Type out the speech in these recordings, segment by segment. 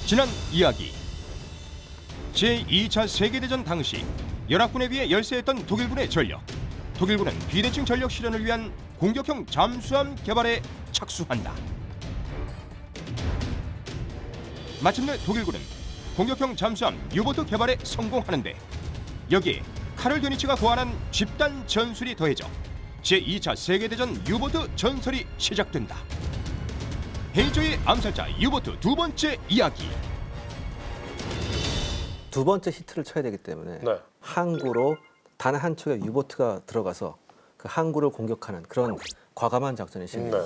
지난 이야기. 제2차 세계대전 당시 연합군에 비해 열세했던 독일군의 전력. 독일군은 비대칭 전력 실현을 위한 공격형 잠수함 개발에 착수한다. 마침내 독일군은 공격형 잠수함 유보트 개발에 성공하는데, 여기에 카를 드니츠가 고안한 집단 전술이 더해져 제2차 세계대전 유보트 전설이 시작된다. 헤이저의 암살자 유보트 두 번째 이야기. 두 번째 히트를 쳐야 되기 때문에 네. 항구로 단 한 척의 유보트가 들어가서 그 항구를 공격하는 그런 과감한 작전이 시작됩니다.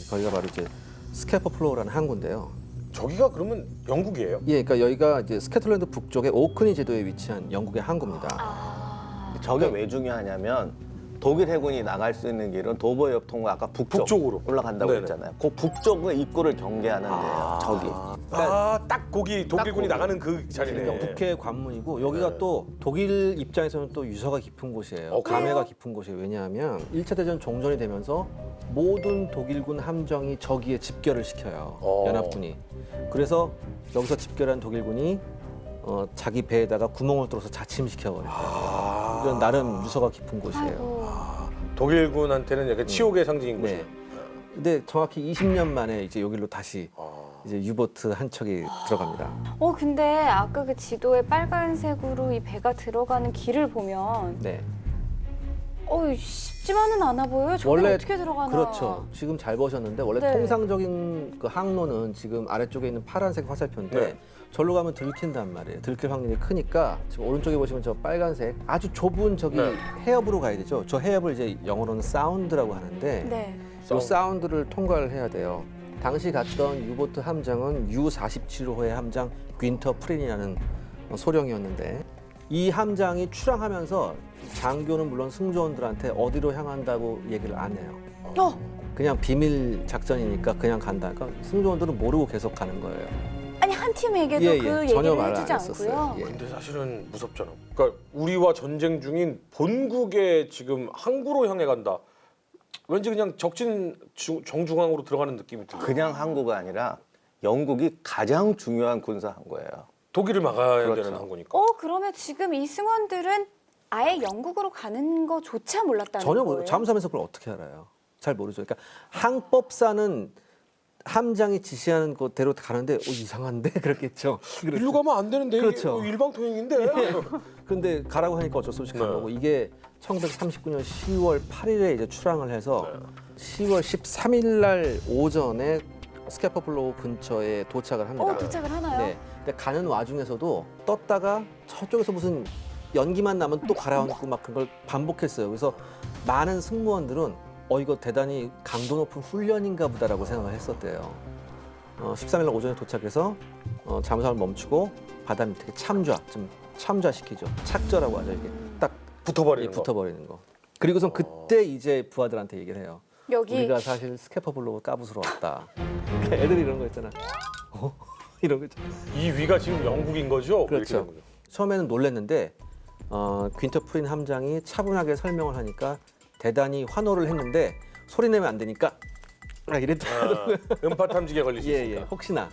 거기가 바로 이제 스캐퍼플로우라는 항구인데요. 저기가 그러면 영국이에요? 예, 그러니까 여기가 이제 스코틀랜드 북쪽의 오크니 제도에 위치한 영국의 항구입니다. 저게 왜 중요하냐면 독일 해군이 나갈 수 있는 길은 도버협 통과 아까 북쪽으로. 올라간다고 네네. 했잖아요. 그 북쪽의 입구를 경계하는 데예요. 저기. 딱 거기 독일군이 거기. 나가는 그 자리네. 그러니까 북해 관문이고 여기가 네. 또 독일 입장에서는 또 유서가 깊은 곳이에요. 그래요? 감회가 깊은 곳이에요. 왜냐하면 1차 대전 종전이 되면서 모든 독일군 함정이 저기에 집결을 시켜요. 연합군이. 그래서 여기서 집결한 독일군이 자기 배에다가 구멍을 뚫어서 자침시켜버려요. 이런 나름 유서가 깊은 곳이에요. 독일군한테는 약간 치욕의 상징인 네. 곳이에요. 근데 정확히 20년 만에 이제 여기로 다시 이제 유보트 한 척이 들어갑니다. 근데 아까 그 지도에 빨간색으로 이 배가 들어가는 길을 보면 네. 쉽지만은 않아 보여요. 저게 원래 어떻게 들어가나. 그렇죠. 지금 잘 보셨는데 원래 네. 통상적인 그 항로는 지금 아래쪽에 있는 파란색 화살표인데 네. 절로 가면 들킨단 말이에요. 들킬 확률이 크니까 지금 오른쪽에 보시면 저 빨간색 아주 좁은 저기 네. 해협으로 가야 되죠. 저 해협을 이제 영어로는 사운드라고 하는데 네. 이 사운드를 통과를 해야 돼요. 당시 갔던 유보트 함장은 U-47호의 함장 윈터 프린이라는 소령이었는데 이 함장이 출항하면서 장교는 물론 승조원들한테 어디로 향한다고 얘기를 안 해요. 그냥 비밀 작전이니까 그냥 간다. 그러니까 승조원들은 모르고 계속 가는 거예요. 아니 한 팀에게도 예, 예. 그 전혀 얘기를 말을 해주지 안 했었어요. 않고요. 예. 근데 사실은 무섭잖아. 그러니까 우리와 전쟁 중인 본국에 지금 항구로 향해 간다. 왠지 그냥 적진 정중앙으로 들어가는 느낌이 들어요. 그냥 항구가 아니라 영국이 가장 중요한 군사 항구예요. 독일을 막아야 그렇죠. 되는 항구니까. 그러면 지금 이 승원들은 아예 영국으로 가는 거조차 몰랐다는 전혀 거예요? 모르. 잠수함에서 그걸 어떻게 알아요? 잘 모르죠. 그러니까 항법사는 함장이 지시하는 곳대로 가는데 이상한데 그랬겠죠. 일로 가면 안 되는데 그렇죠. 이게 일방통행인데. 근데 가라고 하니까 어쩔 수 없이 간 네. 거고 이게 1939년 10월 8일에 이제 출항을 해서 10월 13일 날 오전에 스캐퍼플로우 근처에 도착을 합니다. 도착을 하나요? 네. 근데 가는 와중에서도 떴다가 저쪽에서 무슨 연기만 나면 또 가라앉고 막 그걸 반복했어요. 그래서 많은 승무원들은 이거 대단히 강도 높은 훈련인가 보다라고 생각을 했었대요. 13일 날 오전에 도착해서 잠수함을 멈추고 바다 밑에 좀 참좌시키죠. 착저라고 하죠. 이게 딱 붙어버리는 거. 붙어버리는 거. 그리고선 그때 이제 부하들한테 얘기를 해요. 여기 우리가 사실 스캐퍼블로우 까부스러 왔다. 애들이 이런 거 있잖아. 이런 거 있잖아. 이 위가 지금 영국인 거죠? 그렇죠. 이렇게 되는 거죠. 처음에는 놀랐는데 퀸터 프린 함장이 차분하게 설명을 하니까 대단히 환호를 했는데 소리 내면 안 되니까 이랬더라고요. 음파 탐지기에 걸릴 수 예, 있으니까. 혹시나.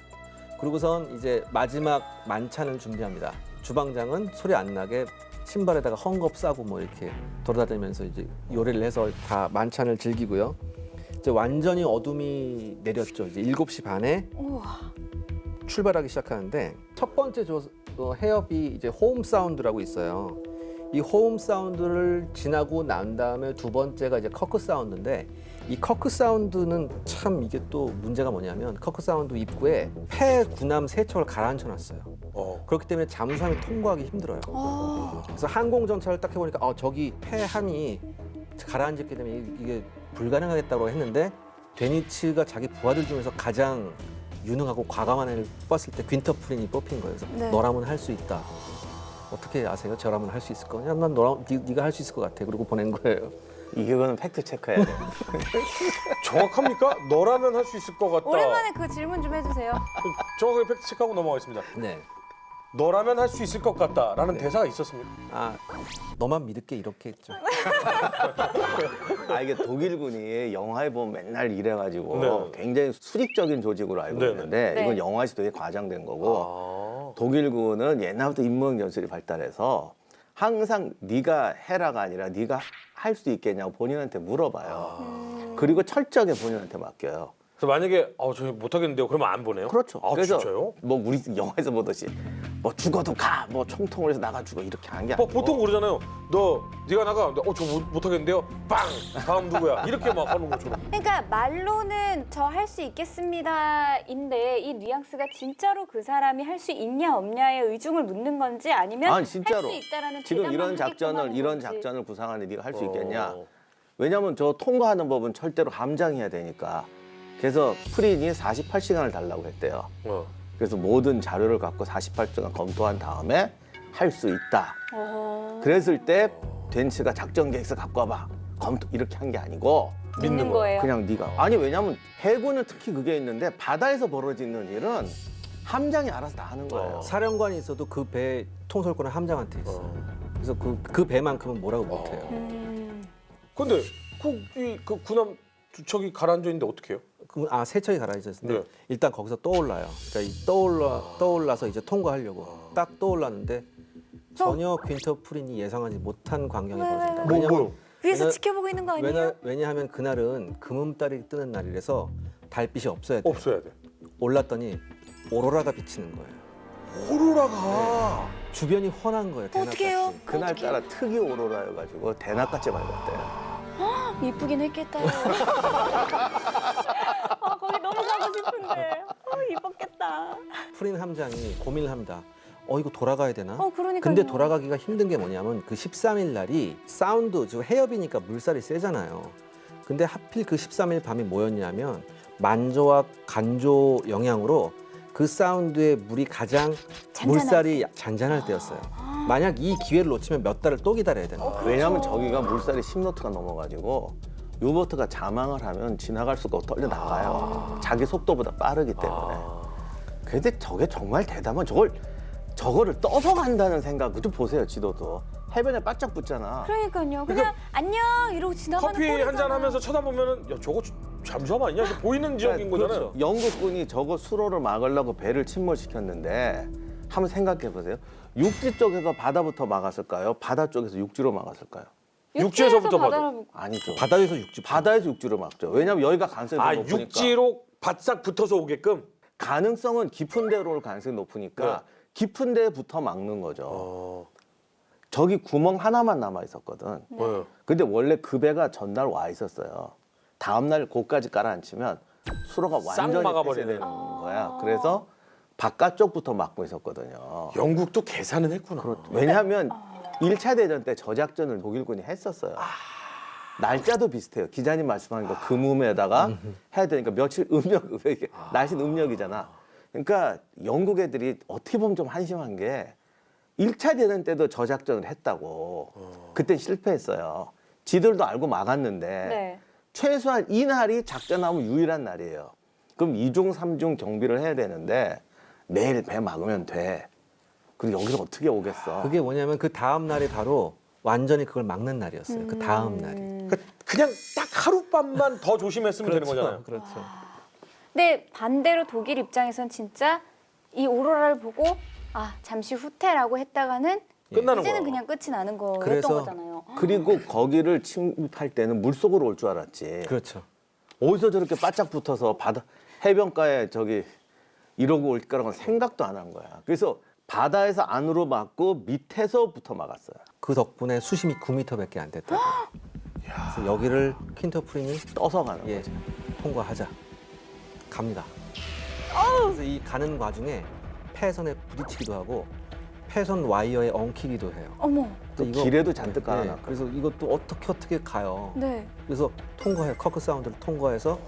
그러고선 이제 마지막 만찬을 준비합니다. 주방장은 소리 안 나게 신발에다가 헝겊 싸고 뭐 이렇게 돌아다니면서 이제 요리를 해서 다 만찬을 즐기고요. 이제 완전히 어둠이 내렸죠. 이제 7시 반에 우와. 출발하기 시작하는데 첫 번째 해협이 이제 홈 사운드라고 있어요. 이 홈 사운드를 지나고 난 다음에 두 번째가 이제 커크 사운드인데 이 커크 사운드는 참 이게 또 문제가 뭐냐면 커크 사운드 입구에 폐 군함 3척을 가라앉혀 놨어요. 그렇기 때문에 잠수함이 통과하기 힘들어요. 그래서 항공 전차를 딱 해보니까 저기 폐함이 가라앉았기 때문에 이게 불가능하겠다고 했는데 데니츠가 자기 부하들 중에서 가장 유능하고 과감한 애를 뽑았을 때 퀸터 프린이 뽑힌 거예요. 그래서 네. 너라면 할 수 있다. 어떻게 아세요? 저라면 할 수 있을 거냐? 난 네가 할 수 있을 것 같아. 그리고 보낸 거예요. 이거는 팩트 체크해야 돼요. 정확합니까? 너라면 할 수 있을 것 같다. 오랜만에 그 질문 좀 해주세요. 정확하게 팩트 체크하고 넘어가겠습니다. 네. 너라면 할 수 있을 것 같다라는 대사가 있었습니까? 아, 너만 믿을게 이렇게 했죠. 아 이게 독일군이 영화에 보면 맨날 이래가지고 네. 굉장히 수직적인 조직으로 알고 네, 있는데 네. 이건 영화에서 되게 과장된 거고 아. 독일군은 옛날부터 인문 연술이 발달해서 항상 네가 해라가 아니라 네가 할 수 있겠냐고 본인한테 물어봐요. 그리고 철저하게 본인한테 맡겨요. 그래서 만약에 저 못하겠는데요. 그러면 안 보내요? 그렇죠. 아, 그래서 진짜요? 뭐 우리 영화에서 보듯이 뭐 죽어도 가, 뭐 총통을 해서 나가 죽어 이렇게 하는 게 뭐 아니고 보통 그러잖아요. 네가 나가. 저 못하겠는데요. 빵. 다음 누구야? 이렇게 막 하는 것처럼. 그러니까 말로는 저 할 수 있겠습니다인데 이 뉘앙스가 진짜로 그 사람이 할 수 있냐 없냐의 의중을 묻는 건지 아니면 아니 진짜로 할 수 있다라는 지금 대답만 이런 하게끔 작전을 하는 이런 건지. 작전을 구상하는데 네가 할 수 있겠냐? 어. 왜냐하면 저 통과하는 법은 절대로 함장해야 되니까. 그래서 프린이 48시간을 달라고 했대요. 어. 그래서 모든 자료를 갖고 48시간 검토한 다음에 할 수 있다. 어... 그랬을 때 덴츠가 작전 계획서 갖고 와봐. 검토 이렇게 한 게 아니고 믿는 거예요. 그냥 네가 아니 왜냐면 해군은 특히 그게 있는데 바다에서 벌어지는 일은 함장이 알아서 다 하는 거예요. 사령관이 있어도 그 배 통솔권은 함장한테 있어. 그래서 그 배만큼은 뭐라고 못해요. 근데 그 군함 두 척이 가라앉아 있는데 어떻게 해요? 세척이 가라앉았는데 네. 일단 거기서 떠올라요. 그러니까 떠올라서 이제 통과하려고 딱 떠올랐는데 전혀 퀸터 프린이 예상하지 못한 광경이 왜, 벌어진다. 왜? 뭐요? 위에서 왜냐- 지켜보고 있는 거 아니에요? 왜냐하면 그날은 금음달이 뜨는 날이라서 달빛이 없어야 돼. 없어야 돼. 올랐더니 오로라가 비치는 거예요. 호루라가. 주변이 헌한 거예요. 어떻게 해요? 대낮같이. 그날따라 특이 오로라여가지고 대낮같이 밝았대요. 이쁘긴 했겠다. 거기 너무 가고 싶은데. 이뻤겠다. 프린 함장이 고민을 합니다. 이거 돌아가야 되나? 그러니까요. 근데 돌아가기가 힘든 게 뭐냐면 그 13일 날이 사운드, 즉 해협이니까 물살이 세잖아요. 근데 하필 그 13일 밤이 뭐였냐면 만조와 간조 영향으로 그 사운드의 물이 가장 물살이 잔잔할 때였어요. 만약 이 기회를 놓치면 몇 달을 또 기다려야 되는 거예요. 왜냐하면 저기가 물살이 10노트가 넘어가지고 유보트가 자망을 하면 지나갈 수가 없고 떨려 나가요. 자기 속도보다 빠르기 때문에. 근데 저게 정말 대담한 저거를 떠서 간다는 생각 좀 보세요. 지도도 해변에 바짝 붙잖아. 그러니까요. 그냥 안녕 이러고 지나가는 커피 꼴이잖아. 한잔 하면서 쳐다보면은 야 저거 잠수함 아니야? 이게 보이는 지역인 거잖아요. 그렇죠. 영국군이 저거 수로를 막으려고 배를 침몰시켰는데 한번 생각해 보세요. 육지 쪽에서 바다부터 막았을까요? 바다 쪽에서 육지로 막았을까요? 육지에서부터 바다로 아니죠. 바다에서 육지. 바다에서 육지로 막죠. 왜냐하면 여기가 가능성이 더 높으니까. 육지로 바싹 붙어서 오게끔. 가능성은 깊은 데로 올 가능성이 높으니까 깊은 데부터 막는 거죠. 저기 구멍 하나만 남아 있었거든. 네. 근데 원래 그 배가 전날 와 있었어요. 다음 날 곳까지 깔아앉히면 수로가 싹 완전히 막아버리는. 폐쇄되는 거야. 그래서 바깥쪽부터 막고 있었거든요. 영국도 계산은 했구나. 왜냐하면 1차 대전 때 저 작전을 독일군이 했었어요. 날짜도 비슷해요. 기자님 말씀하는 거 금음에다가 해야 되니까 며칠 이게 날씨는 음력이잖아. 그러니까 영국 애들이 어떻게 보면 좀 한심한 게 1차 대전 때도 저 작전을 했다고. 그때 실패했어요. 지들도 알고 막았는데 네. 최소한 이 날이 작전하면 유일한 날이에요. 그럼 2중, 3중 경비를 해야 되는데 내일 배 막으면 돼. 그리고 여기서 어떻게 오겠어? 그게 뭐냐면 그 다음 날이 바로 완전히 그걸 막는 날이었어요. 그 다음 날이. 그러니까 그냥 딱 하룻밤만 더 조심했으면 되는 거잖아요. 그렇죠. 근데 반대로 독일 입장에선 진짜 이 오로라를 보고 잠시 후퇴라고 했다가는 끝나는 이제는 거야. 그냥 끝이 나는 거였던 그래서 거잖아요. 그리고 거기를 침입할 때는 물속으로 올 줄 알았지. 그렇죠. 어디서 저렇게 바짝 붙어서 바다 해변가에 이러고 올 거라고는 생각도 안 한 거야. 그래서 바다에서 안으로 막고 밑에서부터 막았어요. 그 덕분에 수심이 9m밖에 안 됐다고. 그래서 여기를 퀸터 프린이 떠서 가는 예, 거지. 통과하자. 갑니다. 그래서 이 가는 과중에 폐선에 부딪히기도 하고 폐선 와이어에 엉키기도 해요. 어머, 또 이거- 길에도 잔뜩 네, 깔아놨고. 그래서 이것도 어떻게 가요. 네. 그래서 통과해 커크 사운드를 통과해서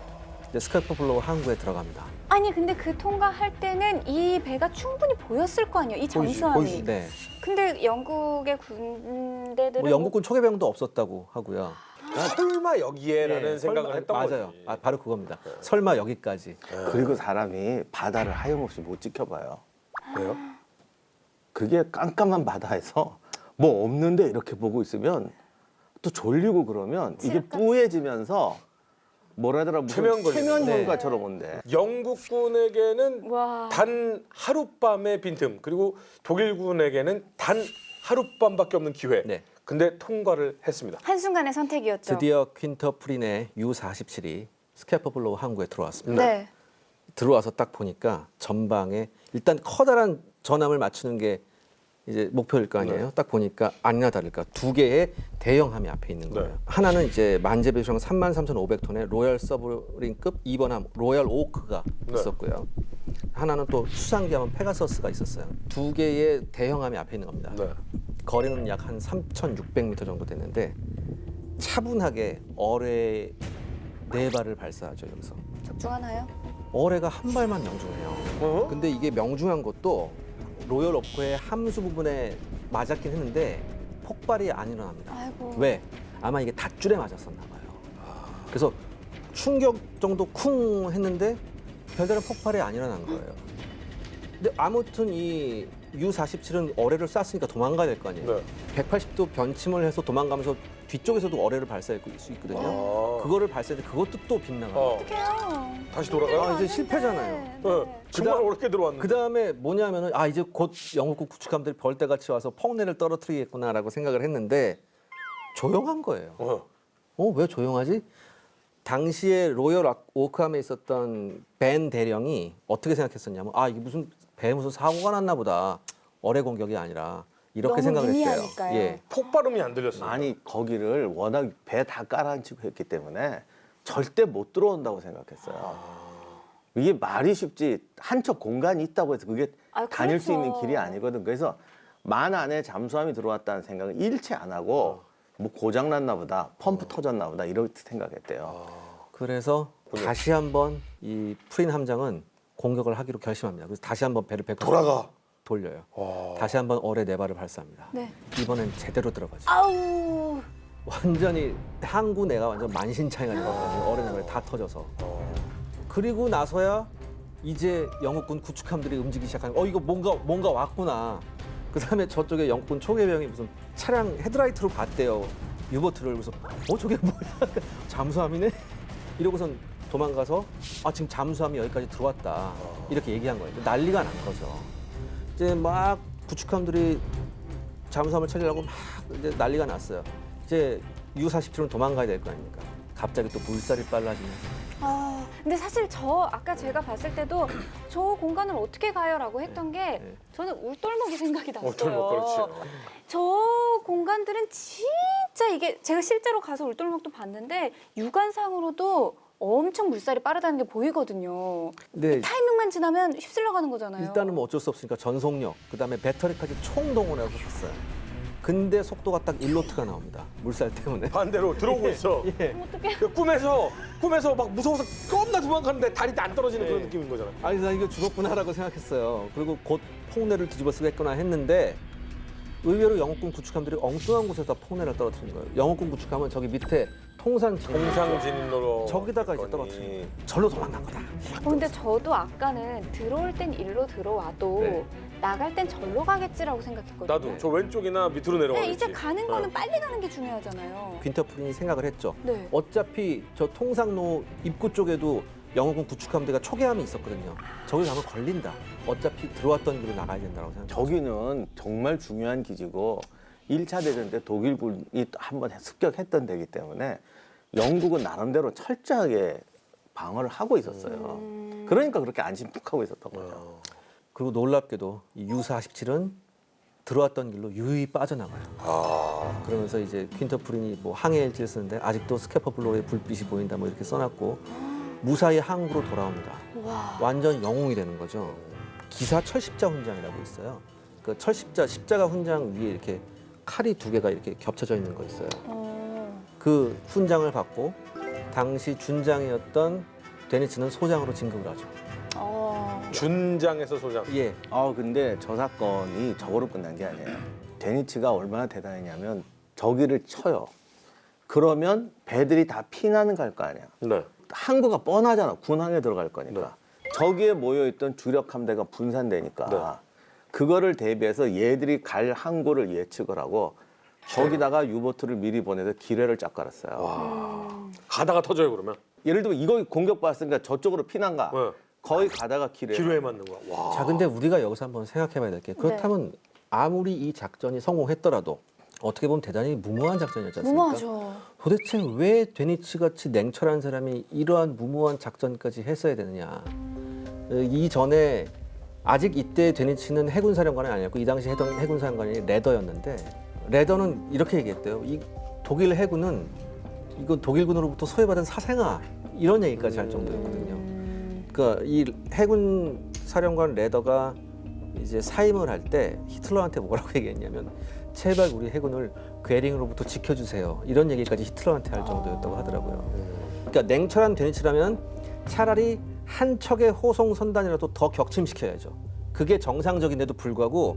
이제 스카이퍼블로 항구에 들어갑니다. 아니 근데 그 통과할 때는 이 배가 충분히 보였을 거 아니에요. 이 잠수함이. 보이지. 네. 근데 영국의 군대들은 뭐 영국군 초계병도 없었다고 하고요. 설마 여기에라는 예, 생각을 했던 맞아요. 거지. 바로 그겁니다. 설마 여기까지. 그리고 사람이 바다를 하염없이 못 지켜봐요. 왜요? 그게 깜깜한 바다에서 뭐 없는데 이렇게 보고 있으면 또 졸리고 그러면 이게 뿌얘지면서 뭐라 하더라 최면 걸리는 최면 네. 효과처럼 온대. 영국군에게는 와. 단 하룻밤의 빈틈, 그리고 독일군에게는 단 하룻밤밖에 없는 기회. 네. 근데 통과를 했습니다. 한순간의 선택이었죠. 드디어 퀸터 프린의 U-47이 스캐퍼블로 항구에 들어왔습니다. 네. 들어와서 딱 보니까 전방에 일단 커다란 전함을 맞추는 게 이제 목표일 거 아니에요. 딱 보니까 아니나 다를까 두 개의 대형함이 앞에 있는 거예요. 네. 하나는 이제 만재배수량 33,500톤의 로열 서브링급 2번함 로열 오크가 네. 있었고요. 하나는 또 수상기함은 페가서스가 있었어요. 두 개의 대형함이 앞에 있는 겁니다. 네. 거리는 약 한 3,600m 정도 되는데 차분하게 어뢰 4발을 발사하죠. 여기서 적중하나요? 어뢰가 한 발만 명중해요. 어? 근데 이게 명중한 것도 로열 오크의 함수 부분에 맞았긴 했는데 폭발이 안 일어납니다. 아이고. 왜? 아마 이게 닷줄에 맞았었나 봐요. 그래서 충격 정도 쿵 했는데 별다른 폭발이 안 일어난 거예요. 근데 아무튼 이 U-47은 어뢰를 쐈으니까 도망가야 될 거 아니에요. 네. 180도 변침을 해서 도망가면서 뒤쪽에서도 어뢰를 발사할 수 있거든요. 아. 그거를 발사했는데 그것도 또 빗나가요. 어떡해요. 다시 돌아가요? 아, 이제 실패잖아요. 네. 정말 그다음- 어렵게 들어왔는데. 그 다음에 뭐냐면은 아 이제 곧 영국군 구축함들이 벌떼같이 와서 펑내를 떨어뜨리겠구나라고 생각을 했는데 조용한 거예요. 왜 조용하지? 당시에 로열 오크함에 있었던 벤 대령이 어떻게 생각했었냐면 아 이게 무슨 배에 무슨 사고가 났나 보다 어뢰 공격이 아니라 이렇게 너무 생각을 했대요. 미미하니까요. 예. 폭발음이 안 들렸어요. 아니 거기를 워낙 배 다 깔아앉히고 했기 때문에 절대 못 들어온다고 생각했어요. 이게 말이 쉽지 한 척 공간이 있다고 해서 그게 아, 다닐 수 그렇죠. 있는 길이 아니거든. 그래서 만 안에 잠수함이 들어왔다는 생각은 일체 안 하고 뭐 고장 났나 보다, 펌프 터졌나 보다 이렇게 생각했대요. 그래서 다시 한번 이 프린 함장은 공격을 하기로 결심합니다. 그래서 다시 한번 배를 180도 돌아가. 돌려요. 와. 다시 한번 어뢰 4발을 발사합니다. 네. 이번엔 제대로 들어가죠. 아우. 완전히 항구 내가 완전 만신창이가 되거든요. 어뢰 4발이 다 터져서. 그리고 나서야 이제 영국군 구축함들이 움직이기 시작하는 이거 뭔가 왔구나. 그다음에 저쪽에 영국군 초계병이 무슨 차량 헤드라이트로 봤대요. 유보트를. 그래서 저게 뭐야? 잠수함이네? 이러고선 도망가서 지금 잠수함이 여기까지 들어왔다. 이렇게 얘기한 거예요. 난리가 난 거죠. 이제 막 구축함들이 잠수함을 찾으려고 막 이제 난리가 났어요. 이제 U-47은 도망가야 될 거 아닙니까? 갑자기 또 물살이 빨라지면 아, 근데 사실 아까 제가 봤을 때도 저 공간을 어떻게 가요라고 했던 게 네. 저는 울돌목이 생각이 났어요. 울돌목, 그렇지. 저 공간들은 진짜 이게 제가 실제로 가서 울돌목도 봤는데 육안상으로도 엄청 물살이 빠르다는 게 보이거든요. 근데 타이밍만 지나면 휩쓸려 가는 거잖아요. 일단은 뭐 어쩔 수 없으니까 전속력, 그다음에 배터리까지 총동원해서 갔어요. 근데 속도가 딱 1노트가 나옵니다. 물살 때문에. 반대로 들어오고 있어. 예. 어떡해. 그 꿈에서 막 무서워서 겁나 도망가는데 다리 안 떨어지는 그런 네. 느낌인 거잖아. 아니 나 이거 죽었구나라고 생각했어요. 그리고 곧 폭내를 뒤집어 쓰겠구나 했는데 의외로 영국군 구축함들이 엉뚱한 곳에다 폭내를 떨어뜨린 거예요. 영국군 구축함은 저기 밑에 통상진으로 저기다가 이제 떨어뜨린 거예요. 절로 도망간 거다. 근데 저도 아까는 들어올 땐 일로 들어와도 네. 나갈 땐 절로 가겠지라고 생각했거든요. 나도 저 왼쪽이나 밑으로 내려가겠지. 네, 이제 가는 거는 네. 빨리 가는 게 중요하잖아요. 퀸터프린이 생각을 했죠. 네. 어차피 저 통상로 입구 쪽에도 영국군 구축함대가 초계함이 있었거든요. 저기 가면 걸린다. 어차피 들어왔던 길로 나가야 된다고 생각했죠. 저기는 정말 중요한 기지고 1차 대전 때 독일군이 한번 습격했던 데이기 때문에 영국은 나름대로 철저하게 방어를 하고 있었어요. 그러니까 그렇게 안심푹하고 있었던 거죠. 그리고 놀랍게도 이 U-47은 들어왔던 길로 유유히 빠져나가요. 그러면서 이제 퀸터프린이 뭐 항해 일지를 쓰는데 아직도 스캐퍼블로의 불빛이 보인다 뭐 이렇게 써놨고 무사히 항구로 돌아옵니다. 와. 완전 영웅이 되는 거죠. 기사 철십자 훈장이라고 있어요. 그 철십자 십자가 훈장 위에 이렇게 칼이 2개가 이렇게 겹쳐져 있는 거 있어요. 그 훈장을 받고 당시 준장이었던 데니츠는 소장으로 진급을 하죠. 준장에서 소장. 예. 근데 저 사건이 저거로 끝난 게 아니에요. 데니츠가 얼마나 대단했냐면 저기를 쳐요. 그러면 배들이 다 피난을 갈 거 아니야. 네. 항구가 뻔하잖아. 군항에 들어갈 거니까. 저기에 모여있던 주력 함대가 분산되니까 네. 그거를 대비해서 얘들이 갈 항구를 예측을 하고 거기다가 유보트를 미리 보내서 기뢰를 쫙 깔았어요. 가다가 터져요 그러면. 예를 들면 이거 공격받았으니까 저쪽으로 피난가. 네. 거의 가다가 기뢰. 기뢰에 맞는 거야. 와. 자, 근데 우리가 여기서 한번 생각해봐야 될 게 그렇다면 아무리 이 작전이 성공했더라도 어떻게 보면 대단히 무모한 작전이었지 않습니까? 무모하죠. 도대체 왜 데니츠같이 냉철한 사람이 이러한 무모한 작전까지 했어야 되느냐. 이전에 아직 이때 데니츠는 해군사령관이 아니었고 이 당시 해군사령관이 레더였는데 레더는 이렇게 얘기했대요. 이 독일 해군은 이건 독일군으로부터 소외받은 사생아 이런 얘기까지 할 정도였거든요. 그러니까 이 해군 사령관 레더가 이제 사임을 할 때 히틀러한테 뭐라고 얘기했냐면 제발 우리 해군을 괴링으로부터 지켜주세요. 이런 얘기까지 히틀러한테 할 정도였다고 하더라고요. 그러니까 냉철한 데니츠라면 차라리 한 척의 호송 선단이라도 더 격침시켜야죠. 그게 정상적인데도 불구하고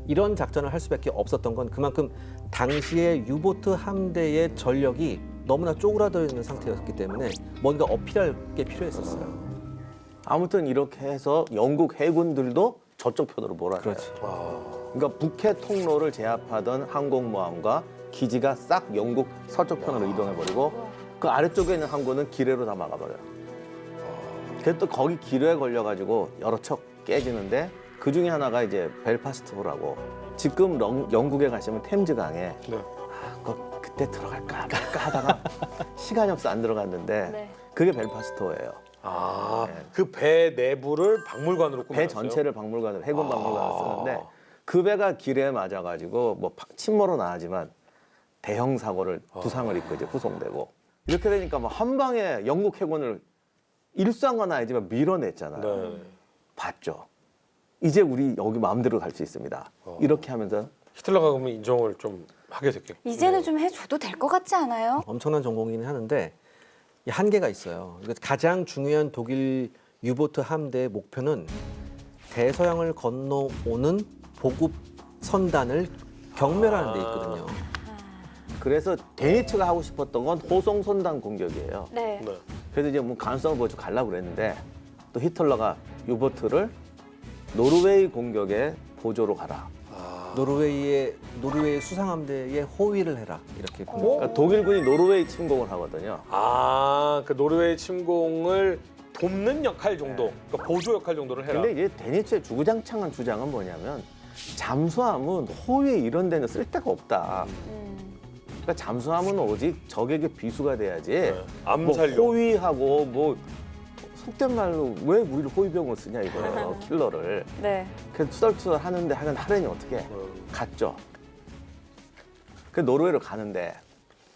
이런 작전을 할 수밖에 없었던 건 그만큼 당시의 유보트 함대의 전력이 너무나 쪼그라들어 있는 상태였기 때문에 뭔가 어필할 게 필요했었어요. 아무튼 이렇게 해서 영국 해군들도 저쪽 편으로 몰아가요. 그렇지. 그러니까 북해 통로를 제압하던 항공모함과 기지가 싹 영국 서쪽 편으로 이동해버리고 그 아래쪽에 있는 항구는 기뢰로 다 막아버려요. 그래서 또 거기 기뢰에 걸려가지고 여러 척 깨지는데 그 중에 하나가 이제 벨파스트호라고 지금 영국에 가시면 템즈강에 네. 그때 들어갈까 말까 하다가 시간이 없어 안 들어갔는데 네. 그게 벨파스트호예요. 아, 네. 그 배 내부를 박물관으로 꾸몄어요. 배 전체를 박물관으로 해군 박물관으로 쓰는데 그 배가 길에 맞아가지고 뭐 침몰은 안 하지만 대형 사고를 부상을 입고 이제 후송되고 이렇게 되니까 뭐 한 방에 영국 해군을 일상은 아니지만 밀어냈잖아요. 네. 봤죠. 이제 우리 여기 마음대로 갈 수 있습니다. 이렇게 하면서 히틀러가 그러면 인정을 좀 하게 됐겠. 이제는 좀 해줘도 될 것 같지 않아요? 엄청난 전공이긴 하는데 이 한계가 있어요. 그러니까 가장 중요한 독일 유보트 함대의 목표는 대서양을 건너오는 보급 선단을 경멸하는 데 있거든요. 그래서 데니츠가 하고 싶었던 건 호송 선단 공격이에요. 네. 네. 그래서 이제 뭐 가능성을 보여주고 가려고 그랬는데 또 히틀러가 유보트를 노르웨이 공격에 보조로 가라. 노르웨이 수상함대에 호위를 해라 이렇게 그러니까 독일군이 노르웨이 침공을 하거든요. 아, 그 노르웨이 침공을 돕는 역할 정도, 그러니까 보조 역할 정도를 해라. 근데 이제 데니츠의 주구장창한 주장은 뭐냐면 잠수함은 호위 이런 데는 쓸 데가 없다. 그러니까 잠수함은 오직 적에게 비수가 돼야지. 네. 암살용. 뭐 호위하고 뭐 속된 말로 왜 우리를 호위병으로 쓰냐 이거예요. 킬러를. 네. 그래서 투덜투덜 하는데 하여간 하렌이 어떻게 해? 갔죠. 그 노르웨이로 가는데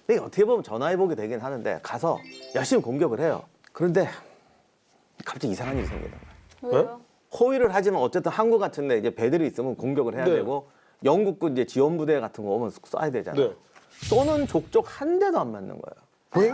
근데 어떻게 보면 전화해보게 되긴 하는데 가서 열심히 공격을 해요. 그런데 갑자기 이상한 일이 생기는 거예요. 왜요? 호위를 하지만 어쨌든 항구 같은데 이제 배들이 있으면 공격을 해야 네. 되고 영국군 이제 지원 부대 같은 거 오면 쏴야 되잖아요. 네. 쏘는 족족 한 대도 안 맞는 거예요. 왜?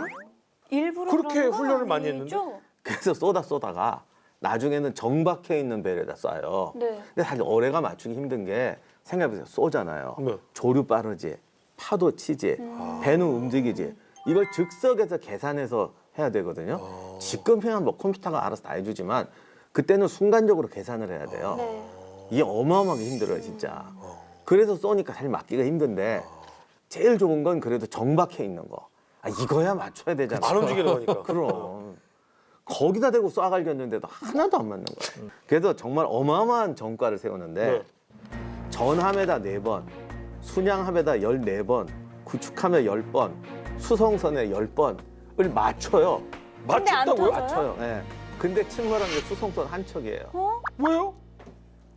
일부러 그렇게 그런 건 훈련을 많이 아니죠? 그래서 쏘다가 나중에는 정박해 있는 배에다 쏴요. 네. 근데 사실 어뢰가 맞추기 힘든 게 생각해보세요. 쏘잖아요. 네. 조류 빠르지, 파도 치지, 배는 움직이지. 이걸 즉석에서 계산해서 해야 되거든요. 지금이야 뭐 컴퓨터가 알아서 다 해주지만 그때는 순간적으로 계산을 해야 돼요. 네. 이게 어마어마하게 힘들어요, 진짜. 그래서 쏘니까 사실 맞기가 힘든데 제일 좋은 건 그래도 정박해 있는 거. 아, 이거야 맞춰야 되잖아. 안 움직이는 거니까. 그럼. 거기다 대고 쏴갈겼는데도 하나도 안 맞는 거예요. 그래서 정말 어마어마한 전과를 세우는데 네. 전함에다 4번, 순양함에다 14번, 구축함에 10번, 수송선에 10번을 맞춰요. 근데 안 맞췄다고요? 터져요? 맞춰요. 예. 근데 침몰한 게 수송선 한 척이에요. 왜요?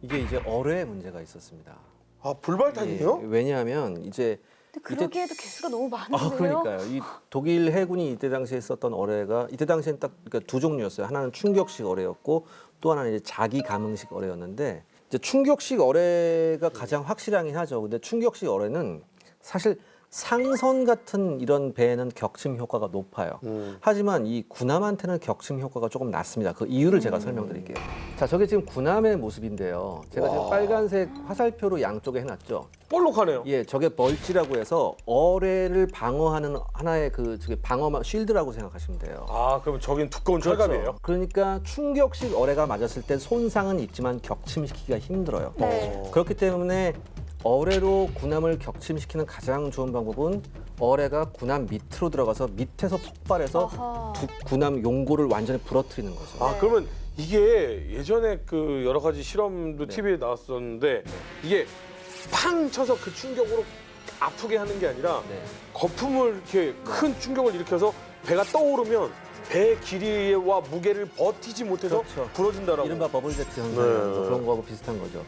이게 이제 어뢰에 문제가 있었습니다. 아, 불발탄이에요? 예, 왜냐하면 이제 근데 그러기에도 개수가 너무 많은데요? 그러니까요. 이 독일 해군이 이때 당시에 썼던 어뢰가 이때 당시엔 딱 그러니까 두 종류였어요. 하나는 충격식 어뢰였고 또 하나는 이제 자기 감응식 어뢰였는데 이제 충격식 어뢰가 가장 확실하긴 하죠. 근데 충격식 어뢰는 사실 상선 같은 이런 배에는 격침 효과가 높아요. 하지만 이 군함한테는 격침 효과가 조금 낮습니다. 그 이유를 제가 설명드릴게요. 자, 저게 지금 군함의 모습인데요. 제가 지금 빨간색 화살표로 양쪽에 해놨죠. 볼록하네요. 예, 저게 벌지라고 해서 어뢰를 방어하는 하나의 그 저게 방어 쉴드라고 생각하시면 돼요. 아, 그럼 저긴 두꺼운 철갑이에요? 그러니까 충격식 어뢰가 맞았을 때 손상은 있지만 격침시키기가 힘들어요. 네. 그렇기 때문에 어뢰로 군함을 격침시키는 가장 좋은 방법은 어뢰가 군함 밑으로 들어가서 밑에서 폭발해서 아하. 군함 용고를 완전히 부러뜨리는 거죠. 아, 그러면 이게 예전에 그 여러 가지 실험도 TV에 나왔었는데 이게 팡 쳐서 그 충격으로 아프게 하는 게 아니라 네. 거품을 이렇게 큰 충격을 일으켜서 배가 떠오르면 배의 길이와 무게를 버티지 못해서 그렇죠. 부러진다라고. 이른바 버블 제트 현상 네. 그런 거하고 비슷한 거죠.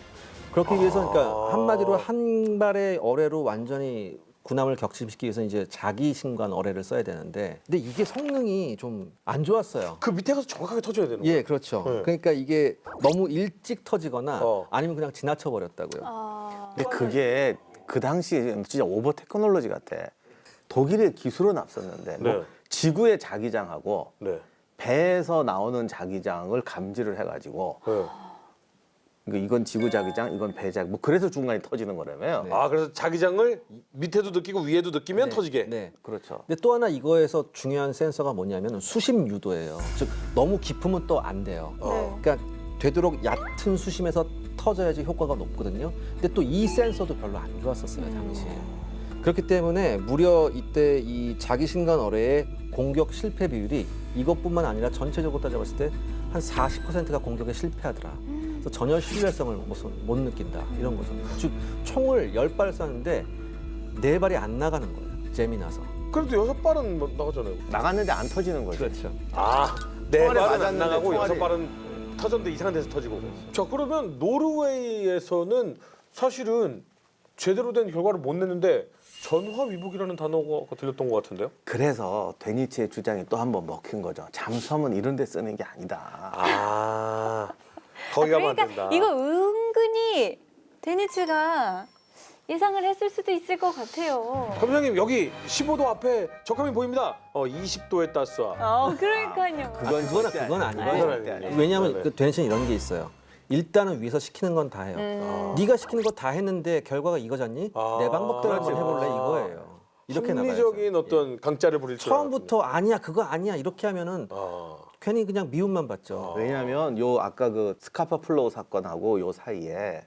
그렇기 위해서 그러니까 한마디로 한 발의 어뢰로 완전히 군함을 격침시키기 위해서 이제 자기 신관 어뢰를 써야 되는데 근데 이게 성능이 좀 안 좋았어요. 그 밑에 가서 정확하게 터져야 되는 거예요. 예, 그렇죠. 네. 그러니까 이게 너무 일찍 터지거나 아니면 그냥 지나쳐 버렸다고요. 아. 근데 그게 그 당시 진짜 오버 테크놀로지 같아. 독일의 기술은 앞섰는데 뭐 네. 지구의 자기장하고 네. 배에서 나오는 자기장을 감지를 해가지고 네. 그러니까 이건 지구 자기장, 이건 배 자기 뭐 그래서 중간에 터지는 거라며요. 네. 아, 그래서 자기장을 밑에도 느끼고 위에도 느끼면 네, 터지게. 네. 그렇죠. 근데 또 하나 이거에서 중요한 센서가 뭐냐면 수심 유도예요. 즉 너무 깊으면 또 안 돼요. 네. 그러니까 되도록 얕은 수심에서 터져야지 효과가 높거든요. 근데 또 이 센서도 별로 안 좋았었어요 당시에. 그렇기 때문에 무려 이때 이 자기 신관 어뢰의 공격 실패 비율이 이것뿐만 아니라 전체적으로 따져봤을 때 한 40%가 공격에 실패하더라. 그래서 전혀 신뢰성을 못 느낀다 이런 거죠. 즉 총을 10발 쐈는데 4발이 안 나가는 거예요. 잼이 나서. 그래도 6발은 뭐 나가잖아요. 나갔는데 안 터지는 거죠. 그렇죠. 아, 네 총알에 발은 안 맞았는데 나가고 총알이- 6발은 터졌는데 이상한 데서 터지고. 자, 그러면 노르웨이에서는 사실은 제대로 된 결과를 못 냈는데 전화위복이라는 단어가 들렸던 것 같은데요? 그래서 데니츠의 주장이 또 한 번 먹힌 거죠. 잠수함은 이런 데 쓰는 게 아니다. 아, 거기 가면 그러니까 안 된다. 이거 은근히 데니츠가 예상을 했을 수도 있을 것 같아요. 감독님 여기 15도 앞에 적함이 보입니다. 20도에 땄어. 그러니까요. 그건 아니고요. 절대 아니에요. 왜냐하면 네네. 그 대신 이런 게 있어요. 일단은 위에서 시키는 건 다 해요. 네가 시키는 거 다 했는데 결과가 이거잖니? 아, 내 방법대로 한번 그렇지. 해볼래 이거예요. 이렇게 나가요. 합리적인 어떤 강짜를 부릴 줄 처음부터 아니야 그거 아니야 이렇게 하면은 알았군요. 괜히 그냥 미움만 받죠. 왜냐하면 요 아까 그 스카파 플로우 사건하고 요 사이에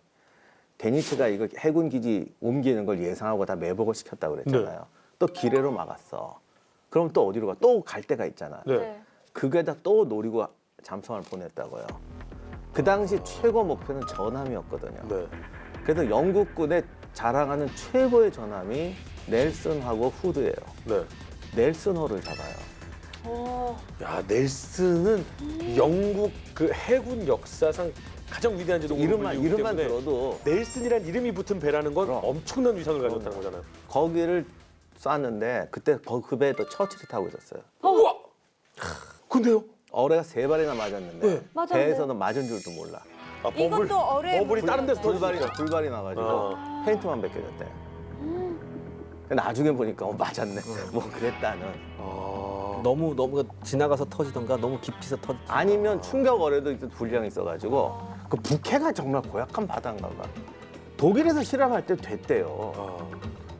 데니츠가 이거 해군 기지 옮기는 걸 예상하고 다 매복을 시켰다고 그랬잖아요. 또 기뢰로 막았어. 그럼 또 어디로 가? 또 갈 데가 있잖아. 네. 네. 그게다 또 노리고 잠수함을 보냈다고요. 그 당시 최고 목표는 전함이었거든요. 네. 그래서 영국군의 자랑하는 최고의 전함이 넬슨하고 후드예요. 네. 넬슨호를 잡아요. 야, 넬슨은 영국 그 해군 역사상 가장 위대한 제독으로 이름만 불리기 때문에 들어도 넬슨이란 이름이 붙은 배라는 건 그럼. 엄청난 위상을 가졌다는 거잖아요. 거기를 쐈는데 그때 그 배에도 처칠이 타고 있었어요. 우와! 근데요? 어뢰가 3발이나 맞았는데 네. 맞았는데? 배에서는 맞은 줄도 몰라. 아, 이것도 어뢰 버블이 다른 데서 물건이에요. 터지니까. 불발이 나가지고 아. 페인트만 벗겨졌대. 나중에 보니까 맞았네. 뭐 그랬다는. 너무 지나가서 터지던가 너무 깊이서 터지. 아니면 충격 어뢰도 분량이 있어가지고 그 북해가 정말 고약한 바다인가 봐. 독일에서 실험할 때 됐대요.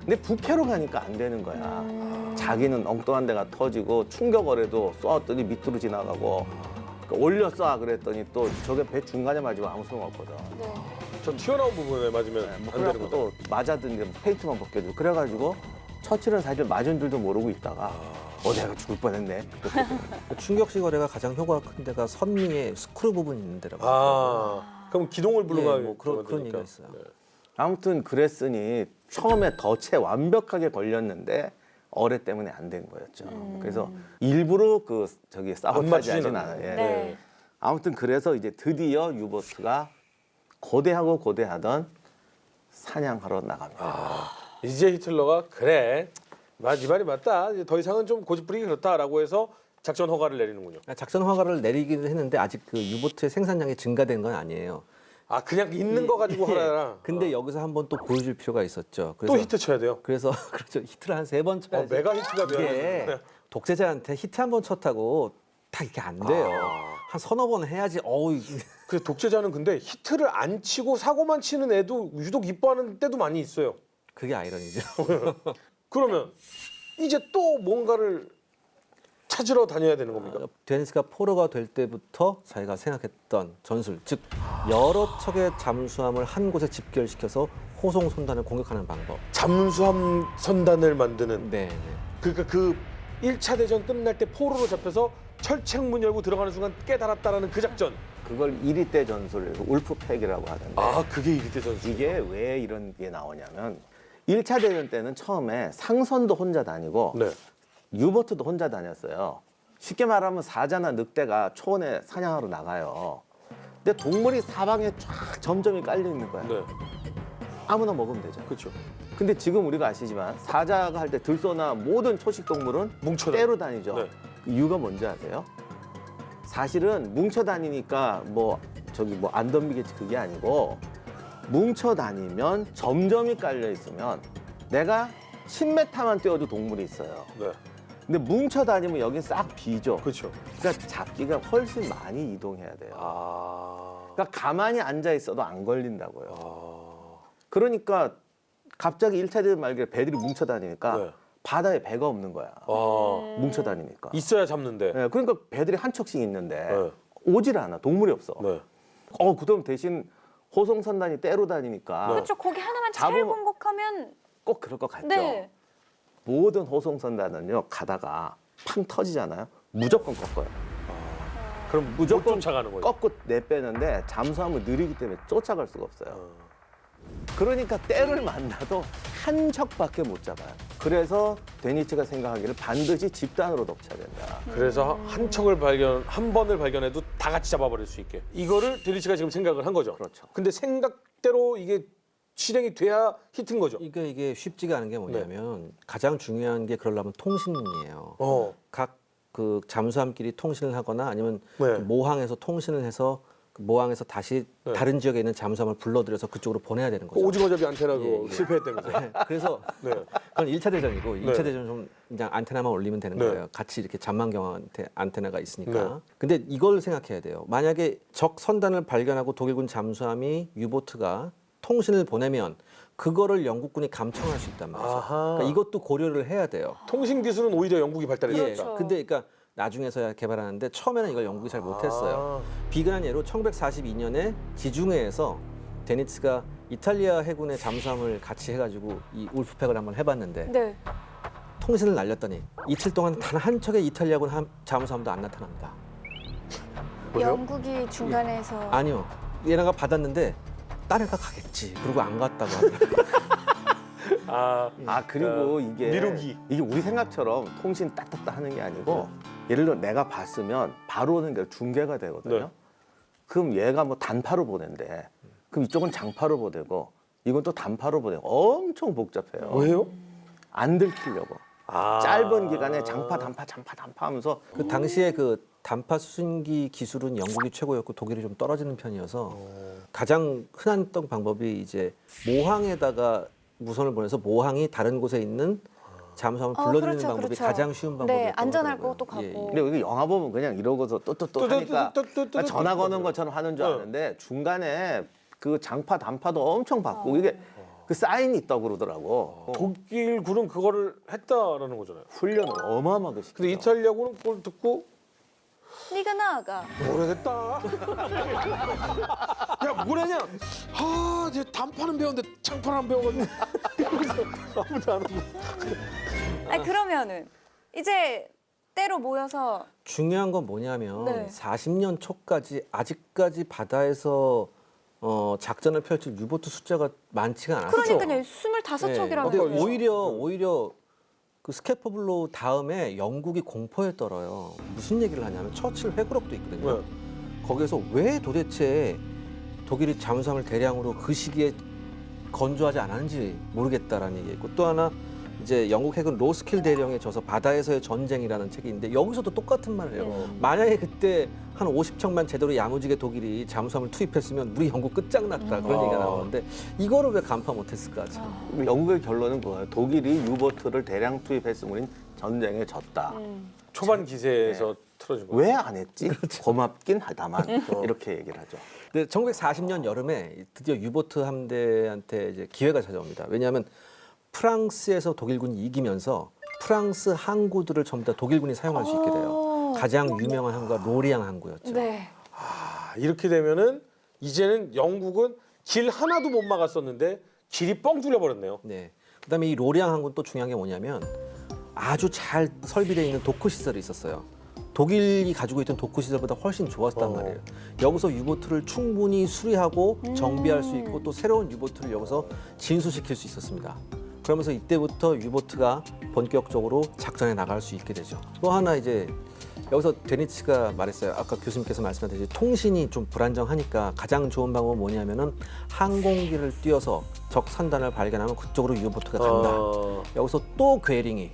근데 북해로 가니까 안 되는 거야. 자기는 엉뚱한 데가 터지고 충격 어뢰도 쏘았더니 밑으로 지나가고 올려 쏴 그랬더니 또 저게 배 중간에 맞으면 아무 소용 없거든. 네. 저 튀어나온 부분에 맞으면 뭐 안 되는 그래갖고 거죠. 또 맞았는데 페인트만 벗겨주고 그래가지고 처칠은 사실 맞은 줄도 모르고 있다가 내가 죽을 뻔했네. 충격식 어뢰가 가장 효과가 큰 데가 선미의 스크류 부분이 있는 데라고. 그럼 기동을 불러가 뭐 그런 얘기가 있어요. 아무튼 그랬으니 처음에 덫에 완벽하게 걸렸는데 어뢰 때문에 안 된 거였죠. 그래서 일부러 사보타지 하진 않아요. 예. 네. 아무튼 그래서 이제 드디어 유보트가 고대하던 사냥하러 나갑니다. 이제 히틀러가 그래, 네 말이 맞다. 이제 더 이상은 좀 고집부리기 그렇다라고 해서 작전 허가를 내리는군요. 작전 허가를 내리기는 했는데 아직 그 유보트의 생산량이 증가된 건 아니에요. 아 그냥 있는 거 가지고 하라. 근데 여기서 한번 또 보여줄 필요가 있었죠. 또 히트 쳐야 돼요. 그래서 그렇죠. 히트를 한 3번 쳐야지. 메가 히트가 돼야 이게 되는데. 독재자한테 히트 한 번 쳤다고 딱 이렇게 안 돼요. 한 서너 번 해야지. 어우 그 독재자는 근데 히트를 안 치고 사고만 치는 애도 유독 이뻐하는 때도 많이 있어요. 그게 아이러니죠. 그러면 이제 또 뭔가를 찾으러 다녀야 되는 겁니까? 데니스가 포로가 될 때부터 자기가 생각했던 전술, 즉 여러 척의 잠수함을 한 곳에 집결시켜서 호송 선단을 공격하는 방법. 잠수함 선단을 만드는. 네. 그러니까 그 1차 대전 끝날 때 포로로 잡혀서 철책문 열고 들어가는 순간 깨달았다라는 그 작전. 그걸 1위 때 전술, 울프팩이라고 하던데. 아 그게 이리대 전술. 이게 왜 이런 게 나오냐면 1차 대전 때는 처음에 상선도 혼자 다니고 네. 유보트도 혼자 다녔어요. 쉽게 말하면 사자나 늑대가 초원에 사냥하러 나가요. 근데 동물이 사방에 쫙 점점이 깔려 있는 거야. 네. 아무나 먹으면 되잖아. 그렇죠. 근데 지금 우리가 아시지만 사자가 할 때 들소나 모든 초식 동물은 뭉쳐 떼로 다니죠. 네. 그 이유가 뭔지 아세요? 사실은 뭉쳐 다니니까 안 덤비겠지 그게 아니고 뭉쳐 다니면 점점이 깔려 있으면 내가 10m만 뛰어도 동물이 있어요. 네. 근데 뭉쳐 다니면 여긴 싹 비죠. 그렇죠. 그러니까 잡기가 훨씬 많이 이동해야 돼요. 아. 그러니까 가만히 앉아 있어도 안 걸린다고요. 아. 그러니까 갑자기 1차 대전 말기에 배들이 뭉쳐 다니니까 네. 바다에 배가 없는 거야. 아. 뭉쳐 다니니까. 있어야 잡는데. 네, 그러니까 배들이 한 척씩 있는데 네. 오질 않아. 동물이 없어. 네. 그럼 대신 호송 선단이 떼로 다니니까 그렇죠. 거기 하나만 잘 잡으면- 공격하면 꼭 그럴 것 같죠. 네. 모든 호송 선단은요 가다가 팡 터지잖아요. 무조건 꺾어요. 그럼 무조건 못 쫓아가는 거예요. 꺾고 내빼는데 잠수함은 느리기 때문에 쫓아갈 수가 없어요. 그러니까 때를 만나도 한 척밖에 못 잡아요. 그래서 데니츠가 생각하기를 반드시 집단으로 덮쳐야 된다. 그래서 한 번을 발견해도 다 같이 잡아버릴 수 있게. 이거를 데리치가 지금 생각을 한 거죠. 그렇죠. 근데 생각대로 이게 실행이 돼야 히트인 거죠. 이게 쉽지가 않은 게 뭐냐면 가장 중요한 게 그러려면 통신이에요. 각 그 잠수함끼리 통신을 하거나 아니면 네. 그 모항에서 통신을 해서 그 모항에서 다시 네. 다른 지역에 있는 잠수함을 불러들여서 그쪽으로 보내야 되는 그 거죠. 오징어잡이 안테나 그거 예, 예. 실패했다면서. 네, 그래서 네. 그건 1차 대전이고 네. 2차 대전 좀 그냥 안테나만 올리면 되는 네. 거예요. 같이 이렇게 잠망경 안테나가 있으니까. 네. 근데 이걸 생각해야 돼요. 만약에 적 선단을 발견하고 독일군 잠수함이 유보트가 통신을 보내면 그거를 영국군이 감청할 수 있단 말이죠. 아하. 그러니까 이것도 고려를 해야 돼요. 통신 기술은 오히려 영국이 발달했다. 예. 근데 그러니까 나중에서야 개발하는데 처음에는 이걸 영국이 잘 못했어요. 비근한 예로 1942년에 지중해에서 데니츠가 이탈리아 해군의 잠수함을 같이 해가지고 이 울프팩을 한번 해봤는데 네. 통신을 날렸더니 이틀 동안 단 한 척의 이탈리아군 잠수함도 안 나타납니다. 영국이 중간에서 아니요, 얘네가 받았는데 딴 애가 가겠지. 그리고 안 갔다고 하더라고요. 그리고 이게 미루기. 이게 우리 생각처럼 통신 딱딱딱 하는 게 아니고 예를 들어 내가 봤으면 바로 오는 게 중계가 되거든요. 네. 그럼 얘가 뭐 단파로 보낸대. 그럼 이쪽은 장파로 보내고 이건 또 단파로 보내고 엄청 복잡해요. 왜요? 안 들키려고. 아. 짧은 기간에 장파 단파 하면서 그 당시에 그 단파 수신기 기술은 영국이 최고였고 독일이 좀 떨어지는 편이어서 가장 흔했던 방법이 이제 모항에다가 무선을 보내서 모항이 다른 곳에 있는 잠수함을 불러들이는 그렇죠, 방법이 그렇죠. 가장 쉬운 방법이었던 네, 안전할 거더라고요. 것도 같고. 예, 예. 근데 여기 영화 보면 그냥 이러고서 또 하니까 뚜뚜뚜뚜뚜뚜뚜뚜. 전화 거는 것처럼 하는 줄 아는데 중간에 그 장파 단파도 엄청 받고 이게 그 사인이 있다고 그러더라고. 독일군은 그거를 했다라는 거잖아요. 훈련을 어마어마하게 시키죠. 근데 이탈리아군은 그걸 듣고 네가 나아가. 오래됐다. 야 뭐라냐? 이제 단파는 배웠는데 장파는 안 배워가지고. 아무도 안 하고. 그러면은 이제 때로 모여서 중요한 건 뭐냐면 네. 40년 초까지 아직까지 바다에서 작전을 펼칠 유보트 숫자가 많지가 않았어요. 그러니까요. 25척이라면서요. 근데 오히려 그 스케퍼블로 다음에 영국이 공포에 떨어요. 무슨 얘기를 하냐면 처칠 회고록도 있거든요. 네. 거기에서 왜 도대체 독일이 잠수함을 대량으로 그 시기에 건조하지 않았는지 모르겠다라는 얘기가 있고 또 하나 이제 영국 해군 로스킬 대령에 져서 바다에서의 전쟁이라는 책이 있는데 여기서도 똑같은 말을 해요. 만약에 그때 한 50척만 제대로 야무지게 독일이 잠수함을 투입했으면 우리 영국 끝장났다 그런 얘기가 나오는데 이거를 왜 간파 못했을까? 참. 영국의 결론은 그거예요. 독일이 유보트를 대량 투입했으면 우린 전쟁에 졌다. 초반 기세에서 틀어준 거예요. 왜 안 했지? 고맙긴 하다만 이렇게 얘기를 하죠. 근데 1940년 여름에 드디어 유보트 함대한테 이제 기회가 찾아옵니다. 왜냐하면 프랑스에서 독일군이 이기면서 프랑스 항구들을 전부 다 독일군이 사용할 수 있게 돼요. 가장 유명한 항구가 로리앙 항구였죠. 네. 이렇게 되면은 이제는 영국은 길 하나도 못 막았었는데 길이 뻥 뚫려버렸네요. 네. 그다음에 이 로리앙 항구는 또 중요한 게 뭐냐면 아주 잘 설비되어 있는 도크 시설이 있었어요. 독일이 가지고 있던 도크 시설보다 훨씬 좋았단 말이에요. 여기서 유보트를 충분히 수리하고 정비할 수 있고 또 새로운 유보트를 여기서 진수시킬 수 있었습니다. 그러면서 이때부터 유보트가 본격적으로 작전에 나갈 수 있게 되죠. 또 하나 이제 여기서 데니츠가 말했어요. 아까 교수님께서 말씀하셨듯이 통신이 좀 불안정하니까 가장 좋은 방법은 뭐냐면은 항공기를 띄워서 적 산단을 발견하면 그쪽으로 유보트가 간다. 여기서 또 괴링이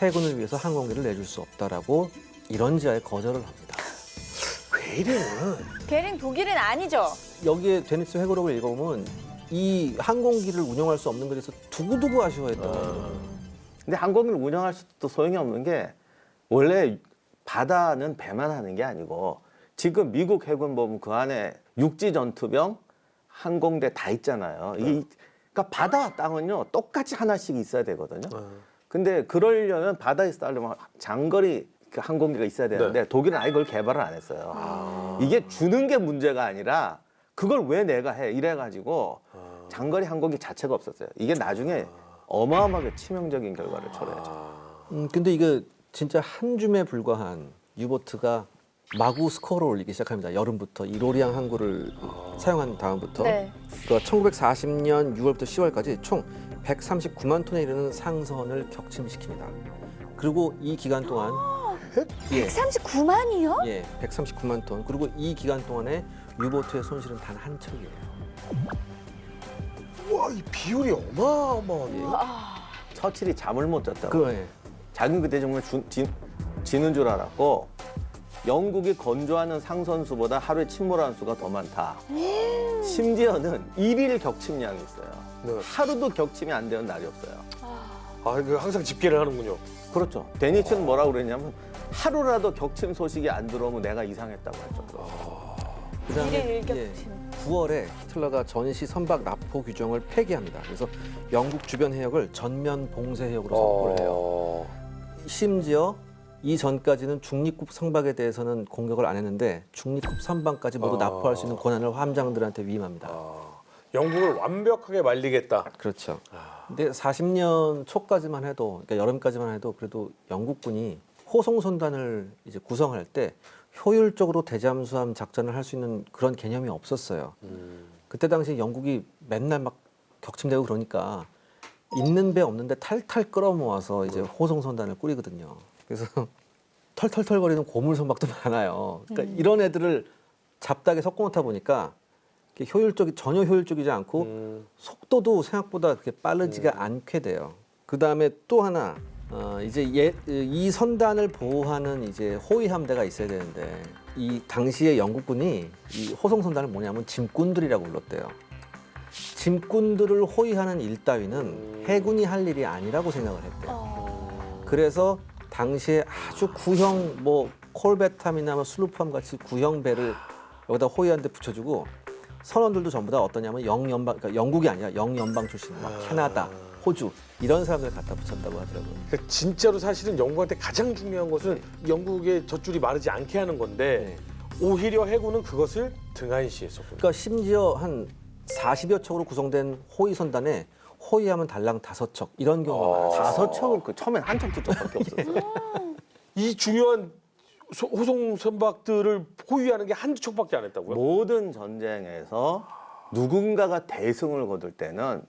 해군을 위해서 항공기를 내줄 수 없다라고 이런지하에 거절을 합니다. 괴링은 괴링 독일은 아니죠. 여기에 데니츠 회고록을 읽어보면 이 항공기를 운영할 수 없는 것에서 두고두고 아쉬워했던 거예요. 근데 항공기를 운영할 수도 소용이 없는 게 원래 바다는 배만 하는 게 아니고 지금 미국 해군 보면 그 안에 육지 전투병, 항공대 다 있잖아요. 이게 그러니까 바다 땅은요 똑같이 하나씩 있어야 되거든요. 근데 그러려면 바다에서 따려면 장거리 그 항공기가 있어야 되는데 독일은 아예 그걸 개발을 안 했어요. 이게 주는 게 문제가 아니라 그걸 왜 내가 해 이래가지고 장거리 항공기 자체가 없었어요. 이게 나중에 어마어마하게 치명적인 결과를 초래하죠. 근데 이거 진짜 한 줌에 불과한 유보트가 마구 스코어를 올리기 시작합니다. 여름부터 이 로리앙 항구를 사용한 다음부터 네. 그러니까 1940년 6월부터 10월까지 총 139만 톤에 이르는 상선을 격침시킵니다. 그리고 이 기간 동안 139만이요? 예, 139만 톤. 그리고 이 기간 동안에 유보트의 손실은 단 한 척이에요. 와, 이 비율이 어마어마하네. 처칠이 잠을 못 잤다고. 그거에 자기는 그때 정말 지는 줄 알았고 영국이 건조하는 상선수보다 하루에 침몰하는 수가 더 많다. 심지어는 일일 격침량이 있어요. 네. 하루도 격침이 안 되는 날이 없어요. 아, 그 항상 집계를 하는군요. 그렇죠. 데니츠는 뭐라고 그랬냐면 하루라도 격침 소식이 안 들어오면 내가 이상했다고 했죠. 일일 일격침. 9월에 히틀러가 전시 선박 납포 규정을 폐기합니다. 그래서 영국 주변 해역을 전면 봉쇄 해역으로 선포를 해요. 심지어 이전까지는 중립국 선박에 대해서는 공격을 안 했는데 중립국 선박까지 모두 납포할 수 있는 권한을 함장들한테 위임합니다. 영국을 완벽하게 말리겠다. 그렇죠. 근데 40년 초까지만 해도, 그러니까 여름까지만 해도 그래도 영국군이 호송선단을 이제 구성할 때 효율적으로 대잠수함 작전을 할 수 있는 그런 개념이 없었어요. 그때 당시 영국이 맨날 막 격침되고 그러니까 있는 배 없는데 탈탈 끌어모아서 이제 호송선단을 꾸리거든요. 그래서 털털털거리는 고물선박도 많아요. 그러니까 이런 애들을 잡다하게 섞어놓다 보니까 전혀 효율적이지 않고 속도도 생각보다 그렇게 빠르지가 않게 돼요. 그 다음에 또 하나 이제 이 선단을 보호하는 이제 호위 함대가 있어야 되는데 이 당시에 영국군이 이 호송 선단을 뭐냐면 짐꾼들이라고 불렀대요. 짐꾼들을 호위하는 일 따위는 해군이 할 일이 아니라고 생각을 했대요. 그래서 당시에 아주 구형 뭐 콜베탐이나 뭐 슬루프함 같이 구형 배를 여기다 호위하는 데 붙여주고 선원들도 전부 다 어떠냐면 영연방, 그러니까 영국이 아니라 영연방 출신, 막 캐나다, 호주 이런 사람들 갖다 붙였다고 하더라고요. 그러니까 진짜로 사실은 영국한테 가장 중요한 것은 영국의 젖줄이 마르지 않게 하는 건데 오히려 해군은 그것을 등한시했었군요. 그러니까 심지어 한 40여 척으로 구성된 호위 선단에 호위하면 달랑 5척 이런 경우가 많아요. 5척을 처음엔 한 척, 두 척밖에 없었어요. 이 중요한 호송 선박들을 호위하는 게 한두 척밖에 안 했다고요? 모든 전쟁에서 누군가가 대승을 거둘 때는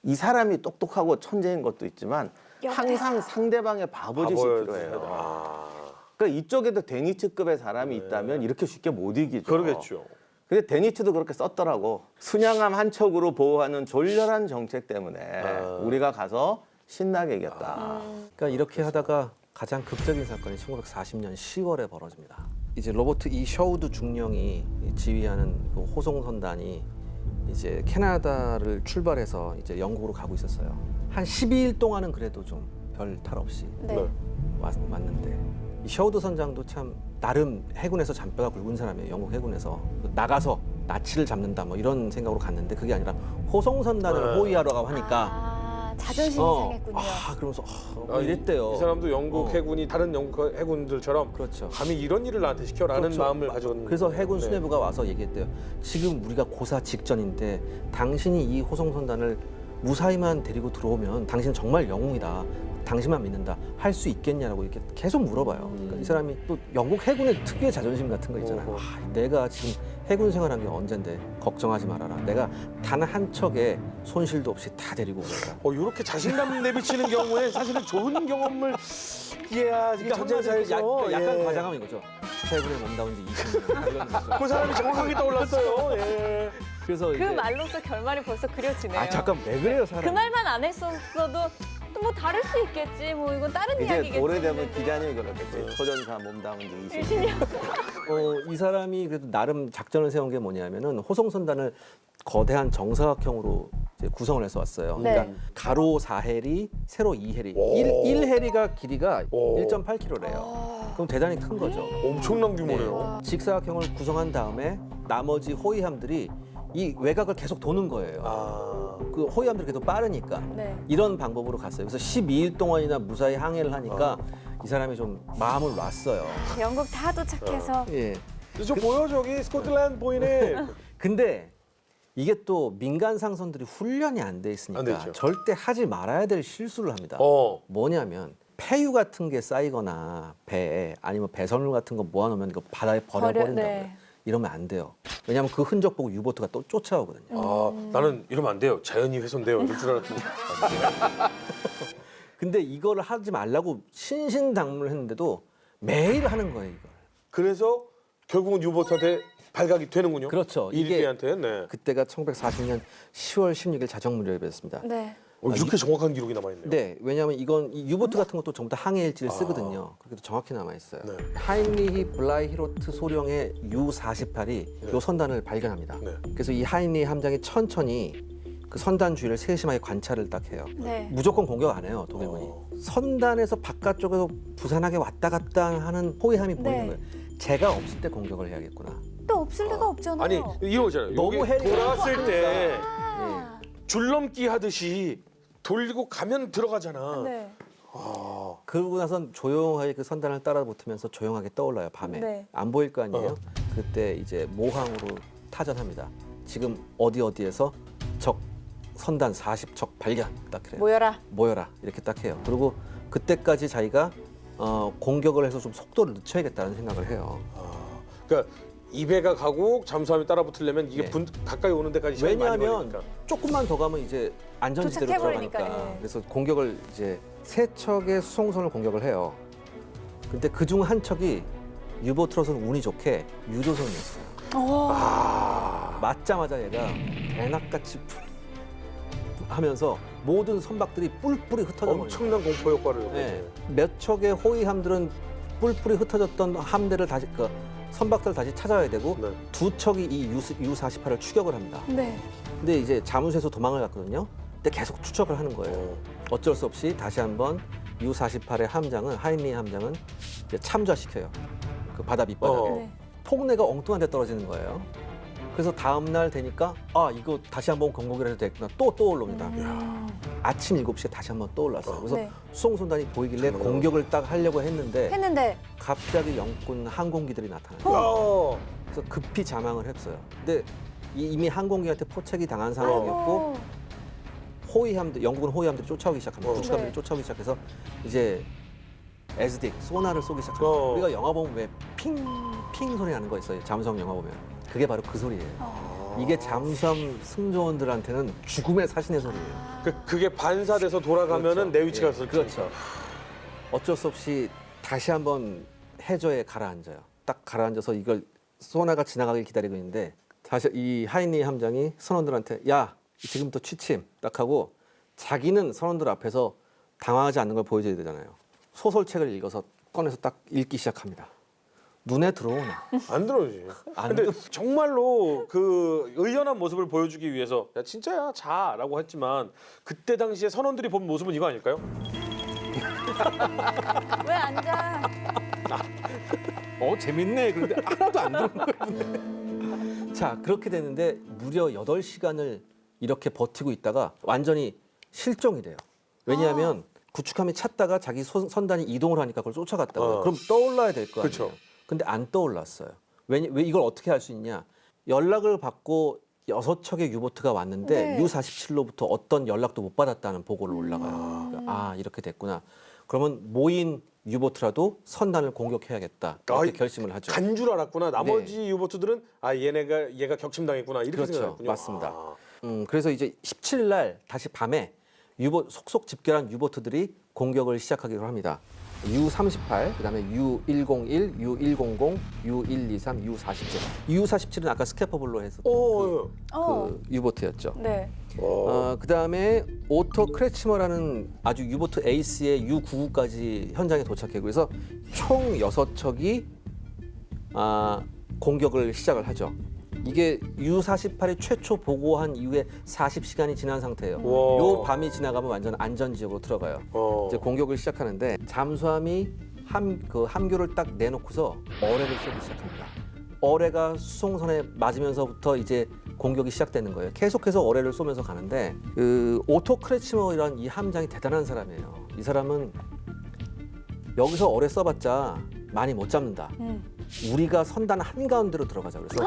이 사람이 똑똑하고 천재인 것도 있지만 항상 상대방의 바보짓이 필요해요. 그러니까 이쪽에도 데니츠급의 사람이 있다면 이렇게 쉽게 못 이기죠. 그러겠죠. 근데 데니츠도 그렇게 썼더라고. 순양함 한 척으로 보호하는 졸렬한 정책 때문에 우리가 가서 신나게 이겼다. 그러니까 이렇게 하다가 가장 극적인 사건이 1940년 10월에 벌어집니다. 이제 로버트 이 셔우드 중령이 지휘하는 그 호송 선단이 이제 캐나다를 출발해서 이제 영국으로 가고 있었어요. 한 12일 동안은 그래도 좀 별 탈 없이 네. 네. 왔는데 이 셔우드 선장도 참 나름 해군에서 잔뼈가 굵은 사람이에요. 영국 해군에서 나가서 나치를 잡는다 뭐 이런 생각으로 갔는데 그게 아니라 호송 선단을 네. 호위하러 가고 하니까 자존심이 상했군요. 그러면서 아, 이랬대요. 이 사람도 영국 어. 해군이 다른 영국 해군들처럼 그렇죠. 감히 이런 일을 나한테 시켜라는 그렇죠. 마음을 가졌는데. 그래서 해군 네. 수뇌부가 와서 얘기했대요. 지금 우리가 고사 직전인데 당신이 이 호송 선단을 무사히만 데리고 들어오면 당신 정말 영웅이다. 당신만 믿는다. 할 수 있겠냐라고 이렇게 계속 물어봐요. 그러니까 이 사람이 또 영국 해군의 특유의 자존심 같은 거 있잖아요. 내가 지금 해군 생활한 게 언젠데 걱정하지 말아라. 내가 단 한 척의 손실도 없이 다 데리고 오겠다. 이렇게 자신감 내비치는 경우에 사실은 좋은 경험을 이야 지금 전쟁사에서 약간 예. 과장하면 이거죠. 해군에 몸담은 지 20년 이런 거죠. 그 사람이 정확하게 떠올랐어요. 예. 그래서 그 이제 말로써 결말이 벌써 그려지네요. 잠깐 왜 그래요 사람? 그 말만 안 했었어도 또 뭐 다를 수 있겠지. 뭐 이건 다른 이야기겠지. 이제 오래되면 했는데. 기자님이 그러겠지. 초전사 몸담은 지 20년. 20년. 이 사람이 그래도 나름 작전을 세운 게 뭐냐면은 호송 선단을 거대한 정사각형으로 이제 구성을 해서 왔어요. 네. 그러니까 가로 4해리, 세로 2해리. 오. 1해리가 길이가 오. 1.8km래요. 그럼 대단히 큰 거죠. 엄청난 규모네요. 직사각형을 구성한 다음에 나머지 호위함들이 이 외곽을 계속 도는 거예요. 아. 그 호위함들이 그래도 빠르니까 네. 이런 방법으로 갔어요. 그래서 12일 동안이나 무사히 항해를 하니까 이 사람이 좀 마음을 놨어요. 영국 다 도착해서 예. 저 보여 저기 스코틀랜드 보이네. 근데 이게 또 민간 상선들이 훈련이 안 돼 안 있으니까 돼 있죠. 절대 하지 말아야 될 실수를 합니다. 뭐냐면 폐유 같은 게 쌓이거나 배에 아니면 배설물 같은 거 모아놓으면 이거 바다에 버려버린다고요. 네. 이러면 안 돼요. 왜냐하면 그 흔적 보고 유보트가 또 쫓아오거든요. 아, 나는 이러면 안 돼요. 자연이 훼손돼요. 이럴 줄 알았더니. 근데 이거를 하지 말라고 신신당부를 했는데도 매일 하는 거예요, 이걸. 그래서 결국은 유보트한테 발각이 되는군요. 그렇죠. 이게 이리한테. 네. 그때가 1940년 10월 16일 자정 무렵이었습니다. 네. 이렇게 정확한 기록이 남아 있네요. 네, 왜냐하면 이건 이 유보트 같은 것도 전부 다 항해 일지를 쓰거든요. 그렇게 정확히 남아 있어요. 네. 하인리히 블라이히로트 소령의 U-48이 요 선단을 발견합니다. 네. 그래서 이 하인리 함장이 천천히 그 선단 주위를 세심하게 관찰을 딱 해요. 네. 무조건 공격 안 해요, 독일군이. 선단에서 바깥쪽에서 부산하게 왔다 갔다 하는 호위함이 보이는 네. 거예요. 제가 없을 때 공격을 해야겠구나. 또 없을 리가 없잖아요. 아니 이거잖아요. 너무 여기 해리가 돌아왔을 때 아. 줄넘기 하듯이 돌리고 가면 들어가잖아. 네. 그러고 나선 조용하게 그 선단을 따라 붙으면서 조용하게 떠올라요, 밤에. 네. 안 보일 거 아니에요? 그때 이제 모항으로 타전합니다. 지금 어디에서 적 선단 40척 발견. 딱 그래요. 모여라. 이렇게 딱 해요. 그리고 그때까지 자기가 공격을 해서 좀 속도를 늦춰야겠다는 생각을 해요. 그러니까 이 배가 가고 잠수함이 따라 붙으려면 이게 네. 가까이 오는 데까지 시간이 많이 왜냐하면 걸리니까. 조금만 더 가면 이제 안전지대로 도착해버리니까, 들어가니까. 예. 그래서 공격을 이제 세 척의 수송선을 공격을 해요. 근데 그중 한 척이 유보트로서는 운이 좋게 유조선이었어요. 맞자마자 얘가 대낮같이 하면서 모든 선박들이 뿔뿔이 흩어져 버려요. 엄청난 공포 효과를. 네. 몇 척의 호위함들은 뿔뿔이 흩어졌던 함대를 다시 선박들을 다시 찾아야 되고 네. 두 척이 이 U-48을 추격을 합니다. 네. 근데 이제 자문소에서 도망을 갔거든요. 근데 계속 추적을 하는 거예요. 어쩔 수 없이 다시 한번 U-48의 함장은 하인리 함장은 이제 참좌시켜요. 그 바다 밑바닥에 어. 네. 폭내가 엉뚱한 데 떨어지는 거예요. 그래서 다음 날 되니까 이거 다시 한번 공격을 해도 됐구나. 또 떠올릅니다. 아침 7시에 다시 한번 떠올랐어요. 그래서 네. 수송선단이 보이길래 공격을 딱 하려고 했는데 갑자기 영군 항공기들이 나타나요. 그래서 급히 자망을 했어요. 근데 이미 항공기한테 포착이 당한 상황이었고 호위함들, 영국은 호위함들이 쫓아오기 시작합니다. 구축함들이 네. 쫓아오기 시작해서 이제 에스딕 소나를 쏘기 시작합니다. 우리가 영화 보면 왜 핑 소리 나는 거 있어요. 잠수함 영화 보면 그게 바로 그 소리예요. 이게 잠수함 승조원들한테는 죽음의 사신의 소리예요. 그게 반사돼서 돌아가면은 그렇죠. 내 위치가 예, 설정. 그렇죠. 어쩔 수 없이 다시 한번 해저에 가라앉아요. 딱 가라앉아서 이걸 소나가 지나가길 기다리고 있는데 다시 이 하인리 함장이 선원들한테 야 지금부터 취침 딱 하고 자기는 선원들 앞에서 당황하지 않는 걸 보여줘야 되잖아요. 소설책을 읽어서 꺼내서 딱 읽기 시작합니다. 눈에 들어오나? 안 들어오지. 안 근데 정말로 그 의연한 모습을 보여주기 위해서 야 진짜야 자라고 했지만 그때 당시에 선원들이 본 모습은 이거 아닐까요? 왜 앉아? 재밌네. 그런데 하나도 안 들어오는 거예요. 자, 그렇게 되는데 무려 8시간을 이렇게 버티고 있다가 완전히 실종이 돼요. 왜냐하면 구축함이 찾다가 자기 선단이 이동을 하니까 그걸 쫓아갔다고요. 그럼 떠올라야 될 거 아니에요. 그쵸. 근데 안 떠올랐어요. 왜 이걸 어떻게 할 수 있냐? 연락을 받고 6척의 유보트가 왔는데 네. U-47로부터 어떤 연락도 못 받았다는 보고를 올라가요. 그러니까 이렇게 됐구나. 그러면 모인 유보트라도 선단을 공격해야겠다. 이렇게 아이, 결심을 하죠. 간 줄 알았구나. 나머지 유보트들은 얘가 격침당했구나 이렇게 그렇죠. 생각했군요. 맞습니다. 아. 그래서 이제 17일 날 다시 밤에 속속 집결한 유보트들이 공격을 시작하기로 합니다. U-38, 그다음에 U-101, U-100, U-123, U-47. U-47은 아까 스캐퍼블로 해서 그 유보트였죠. 네. 그다음에 오토 크레치머라는 아주 유보트 에이스의 U-99까지 현장에 도착했고 그래서 총 6척이 공격을 시작을 하죠. 이게 U-48이 최초 보고한 이후에 40시간이 지난 상태예요. 와. 요 밤이 지나가면 완전 안전 지역으로 들어가요. 이제 공격을 시작하는데 잠수함이 함교를 딱 내놓고서 어뢰를 쏘기 시작합니다. 어뢰가 수송선에 맞으면서부터 이제 공격이 시작되는 거예요. 계속해서 어뢰를 쏘면서 가는데 그 오토 크레치머라는 이 함장이 대단한 사람이에요. 이 사람은 여기서 어뢰 써봤자 많이 못 잡는다. 우리가 선단 한가운데로 들어가자 그래서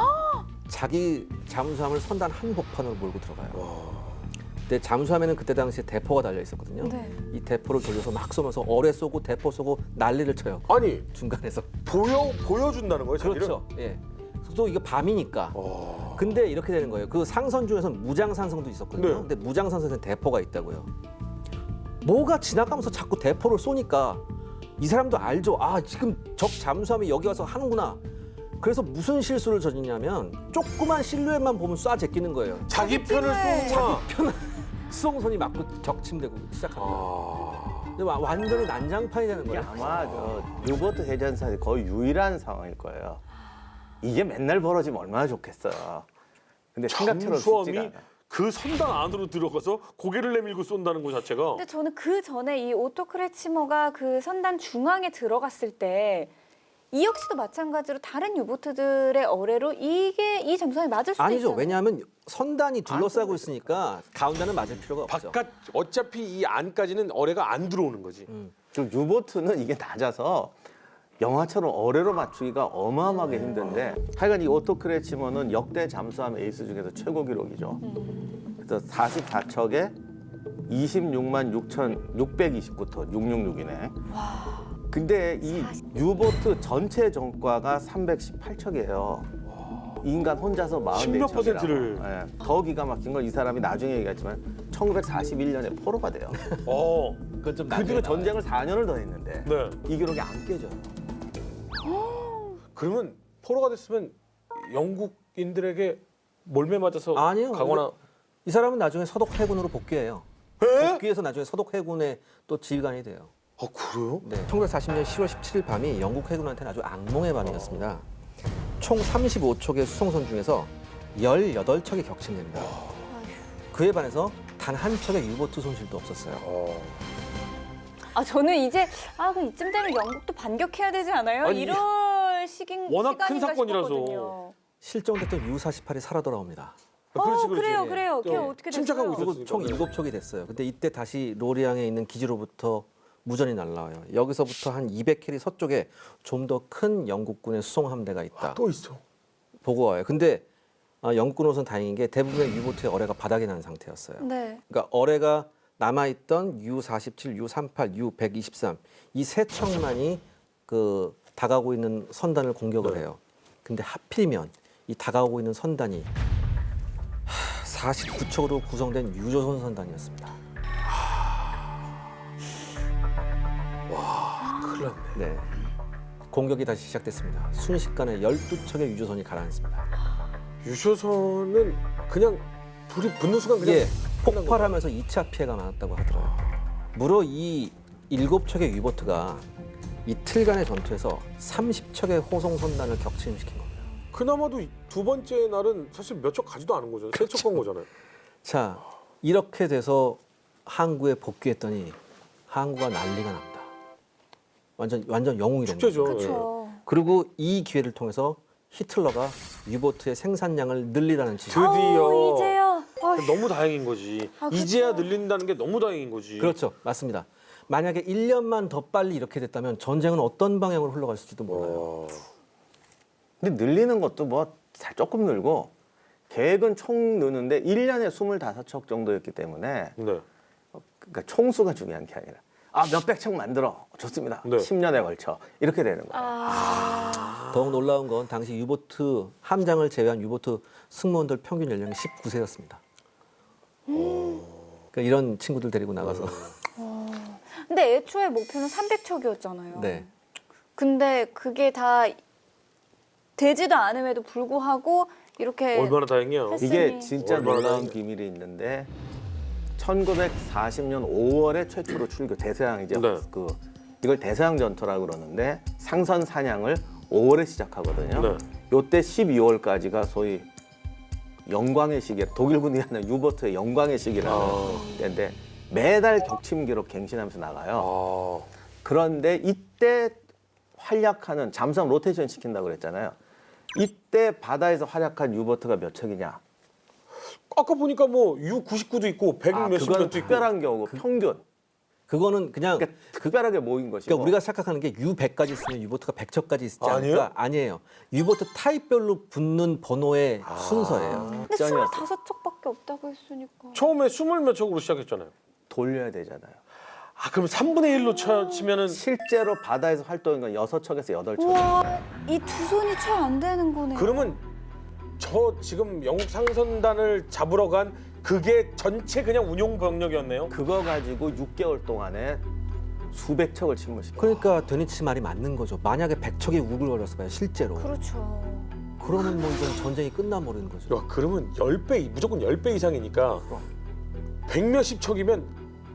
자기 잠수함을 선단 한복판으로 몰고 들어가요. 근데 잠수함에는 그때 당시에 대포가 달려 있었거든요. 네. 이 대포를 돌려서 막 쏘면서 어뢰 쏘고 대포 쏘고 난리를 쳐요. 아니 중간에서. 보여준다는 거예요? 자기를? 그렇죠. 예. 또 이게 밤이니까. 근데 이렇게 되는 거예요. 그 상선 중에서는 무장산성도 있었거든요. 네. 근데 무장산성에는 대포가 있다고요. 뭐가 지나가면서 자꾸 대포를 쏘니까 이 사람도 알죠. 지금 적 잠수함이 여기 와서 하는구나. 그래서 무슨 실수를 저지냐면 조그만 실루엣만 보면 쏴 제끼는 거예요. 자기 편을 쏘는구나. 수송선이 맞고 적침되고 시작합니다. 근데 완전히 난장판이 되는 이게 거예요. 아마 저 유보트 해전사에서 거의 유일한 상황일 거예요. 이게 맨날 벌어지면 얼마나 좋겠어요. 근데 생각처럼 쉽지가 잠수함이 않아. 그 선단 안으로 들어가서 고개를 내밀고 쏜다는 것 자체가 근데 저는 그 전에 이 오토 크레치머가 그 선단 중앙에 들어갔을 때 이 역시도 마찬가지로 다른 유보트들의 어뢰로 이 잠수함이 맞을 수도 아니죠. 있잖아요. 왜냐하면 선단이 둘러싸고 있으니까 가운데는 맞을 필요가 없죠. 바깥 어차피 이 안까지는 어뢰가 안 들어오는 거지. 좀 유보트는 이게 낮아서 영화처럼 어뢰로 맞추기가 어마어마하게 힘든데 하여간 이 오토 크레치머는 역대 잠수함 에이스 중에서 최고 기록이죠. 그래서 44척에 26만 6,629톤, 666이네. 근데 이 유보트 전체 전과가 318척이에요. 인간 혼자서 10몇%를. 더 기가 막힌 건 이 사람이 나중에 얘기하지만 1941년에 포로가 돼요. 그건 좀 그 나중에 뒤로 나와요. 전쟁을 4년을 더 했는데 네. 이 기록이 안 깨져요. 그러면 포로가 됐으면 영국인들에게 몰매 맞아서 아니요. 가거나 이 사람은 나중에 서독 해군으로 복귀해요. 복귀해서 나중에 서독 해군에 또 지휘관이 돼요. 그래요? 네, 1940년 10월 17일 밤이 영국 해군한테는 아주 악몽의 밤이었습니다. 총 35척의 수송선 중에서 18척이 격침됩니다. 그에 반해서 단 한 척의 유보트 손실도 없었어요. 저는 이제 그럼 이쯤 되면 영국도 반격해야 되지 않아요? 아니, 이럴 워낙 큰 시간인가 사건이라서. 싶었거든요. 실종됐던 U-48이 살아 돌아옵니다. 그래요. 걔 또 어떻게 됐어요? 침착하고 있었어요. 그리고 총 7척이 됐어요. 근데 이때 다시 로리앙에 있는 기지로부터 무전이 날라와요. 여기서부터 한 200캐리 서쪽에 좀 더 큰 영국군의 수송 함대가 있다. 또 있어. 보고가 와요. 근데 영국군으로서는 다행인 게 대부분의 유보트의 어뢰가 바닥이 난 상태였어요. 네. 그러니까 어뢰가 남아있던 U-47, U-38, U-123 이 세 척만이 그 다가오고 있는 선단을 공격을 해요. 근데 하필이면 이 다가오고 있는 선단이 49척으로 구성된 유조선 선단이었습니다. 큰일 났네. 네. 공격이 다시 시작됐습니다. 순식간에 12척의 유조선이 가라앉습니다. 유조선은 그냥 불이 붙는 순간 그냥 예, 폭발하면서 2차 피해가 많았다고 하더라고요. 무려 이 7척의 유보트가 이틀간의 전투에서 30척의 호송 선단을 격침시킨 겁니다. 그나마도 두 번째 날은 사실 몇 척 가지도 않은 거잖아요. 세 척 간 거잖아요. 자, 이렇게 돼서 항구에 복귀했더니 항구가 난리가 납니다. 완전 영웅이 됩니다. 축제죠. 그렇죠. 그리고 이 기회를 통해서 히틀러가 유보트의 생산량을 늘리라는 지시. 드디어. 이제야. 어휴. 너무 다행인 거지. 아, 그쵸. 이제야 늘린다는 게 너무 다행인 거지. 그렇죠, 맞습니다. 만약에 1년만 더 빨리 이렇게 됐다면 전쟁은 어떤 방향으로 흘러갔을지도 몰라요. 근데 늘리는 것도 뭐 조금 늘고 계획은 총 느는데 1년에 25척 정도였기 때문에 네. 그러니까 총수가 중요한 게 아니라 몇백 척 만들어 좋습니다. 네. 10년에 걸쳐 이렇게 되는 거예요. 아. 더욱 놀라운 건 당시 유보트 함장을 제외한 유보트 승무원들 평균 연령이 19세였습니다. 그러니까 이런 친구들 데리고 나가서 근데 애초에 목표는 300척이었잖아요. 네. 근데 그게 다 되지도 않음에도 불구하고 이렇게 얼마나 다행이야. 했- 이게 했으니. 진짜 얼마나 놀라운 다행이야. 비밀이 있는데 1940년 5월에 최초로 출교 대서양 이제 네. 이걸 대서양 전투라고 그러는데 상선 사냥을 5월에 시작하거든요. 네. 요때 12월까지가 소위 영광의 시기, 독일군이 하는 유보트의 영광의 시기라는 때인데 매달 격침 기록 갱신하면서 나가요. 그런데 이때 활약하는 잠수함 로테이션 시킨다고 그랬잖아요. 이때 바다에서 활약한 유보트가 몇 척이냐? 아까 보니까 뭐 U-99도 있고 100 몇십 그건 몇도 있고. 특별한 경우고 평균. 그거는 그냥 그러니까 특별하게 모인 것이고. 그러니까 우리가 생각하는 게 U100까지 있으면 유보트가 100척까지 있지 아니에요? 않을까? 아니에요. 유보트 타입별로 붙는 번호의 순서예요. 근데 쩐이었어. 25척밖에 없다고 했으니까. 처음에 20 몇 척으로 시작했잖아요. 돌려야 되잖아요. 그럼 3분의 1로 치면은 실제로 바다에서 활동한 건 6척에서 8척. 우와, 이 두 손이 채 안 되는 거네요. 그러면 저 지금 영국 상선단을 잡으러 간 그게 전체 그냥 운용 병력이었네요. 그거 가지고 6개월 동안에 수백 척을 침몰시켜. 그러니까 드니치 말이 맞는 거죠. 만약에 100척이 우글거렸어 봐요, 실제로. 그렇죠. 그러면 뭐 이건 전쟁이 끝나버리는 거죠. 야, 그러면 10배, 무조건 10배 이상이니까 100 몇십 척이면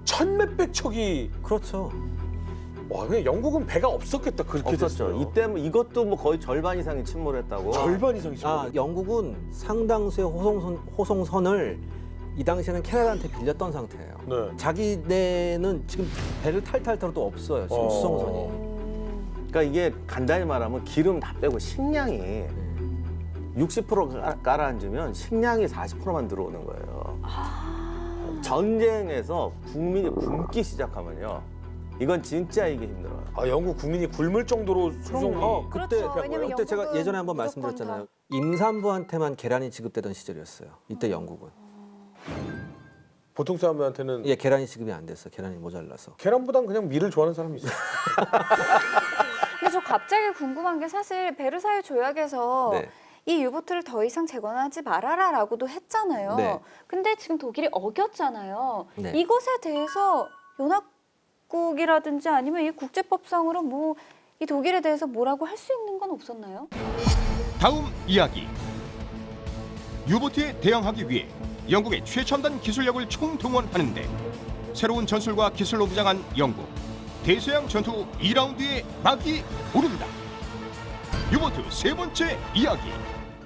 1000 몇백 척이 그렇죠. 와, 그냥 영국은 배가 없었겠다. 그렇게 없었죠. 됐어요. 이때 이것도 뭐 거의 절반 이상이 침몰했다고. 절반 이상이 영국은 상당수의 호송선을 이 당시에는 캐나다한테 빌렸던 상태예요. 네. 자기네는 지금 배를 탈탈 털어도 없어요. 지금 수송선이. 그러니까 이게 간단히 말하면 기름 다 빼고 식량이 60% 깔아앉으면 식량이 40%만 들어오는 거예요. 전쟁에서 국민이 굶기 시작하면요. 이건 진짜 이게 힘들어요. 영국 국민이 굶을 정도로 수송이 그렇죠. 왜냐면 그때 제가 영국은 예전에 한번 무조건 말씀드렸잖아요. 임산부한테만 계란이 지급되던 시절이었어요. 이때 영국은. 보통 사람들한테는 예, 계란이 지급이 안 됐어. 계란이 모자라서. 계란보단 그냥 밀을 좋아하는 사람이 있어요. 근데 저 갑자기 궁금한 게 사실 베르사유 조약에서 네. 이 유보트를 더 이상 재건하지 말아라라고도 했잖아요. 네. 근데 지금 독일이 어겼잖아요. 네. 이것에 대해서 연합국이라든지 아니면 이 국제법상으로 뭐 이 독일에 대해서 뭐라고 할 수 있는 건 없었나요? 다음 이야기. 유보트에 대항하기 위해 영국의 최첨단 기술력을 총동원하는데 새로운 전술과 기술로 무장한 영국. 대서양 전투 2라운드에 막이 오른다. 유보트 세 번째 이야기.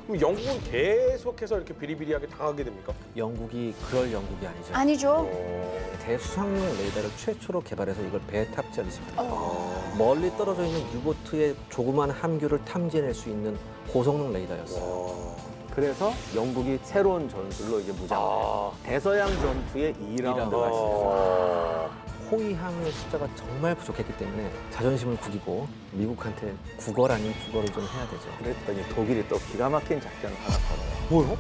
그럼 영국은 계속해서 이렇게 비리비리하게 당하게 됩니까? 영국이 그럴 영국이 아니죠. 아니죠. 대수상용 레이더를 최초로 개발해서 이걸 배에 탑재하기 시작합니다. 멀리 떨어져 있는 유보트의 조그만 함교를 탐지해낼 수 있는 고성능 레이더였어요. 그래서 영국이 새로운 전술로 이제 무장을 대서양 전투의 2라운드가 시작합니다. 호위함의 숫자가 정말 부족했기 때문에 자존심을 구기고 미국한테 국어를 아닌 국어를 좀 해야 되죠. 그랬더니 독일이 또 기가 막힌 작전을 하나 벌어요. 뭐요?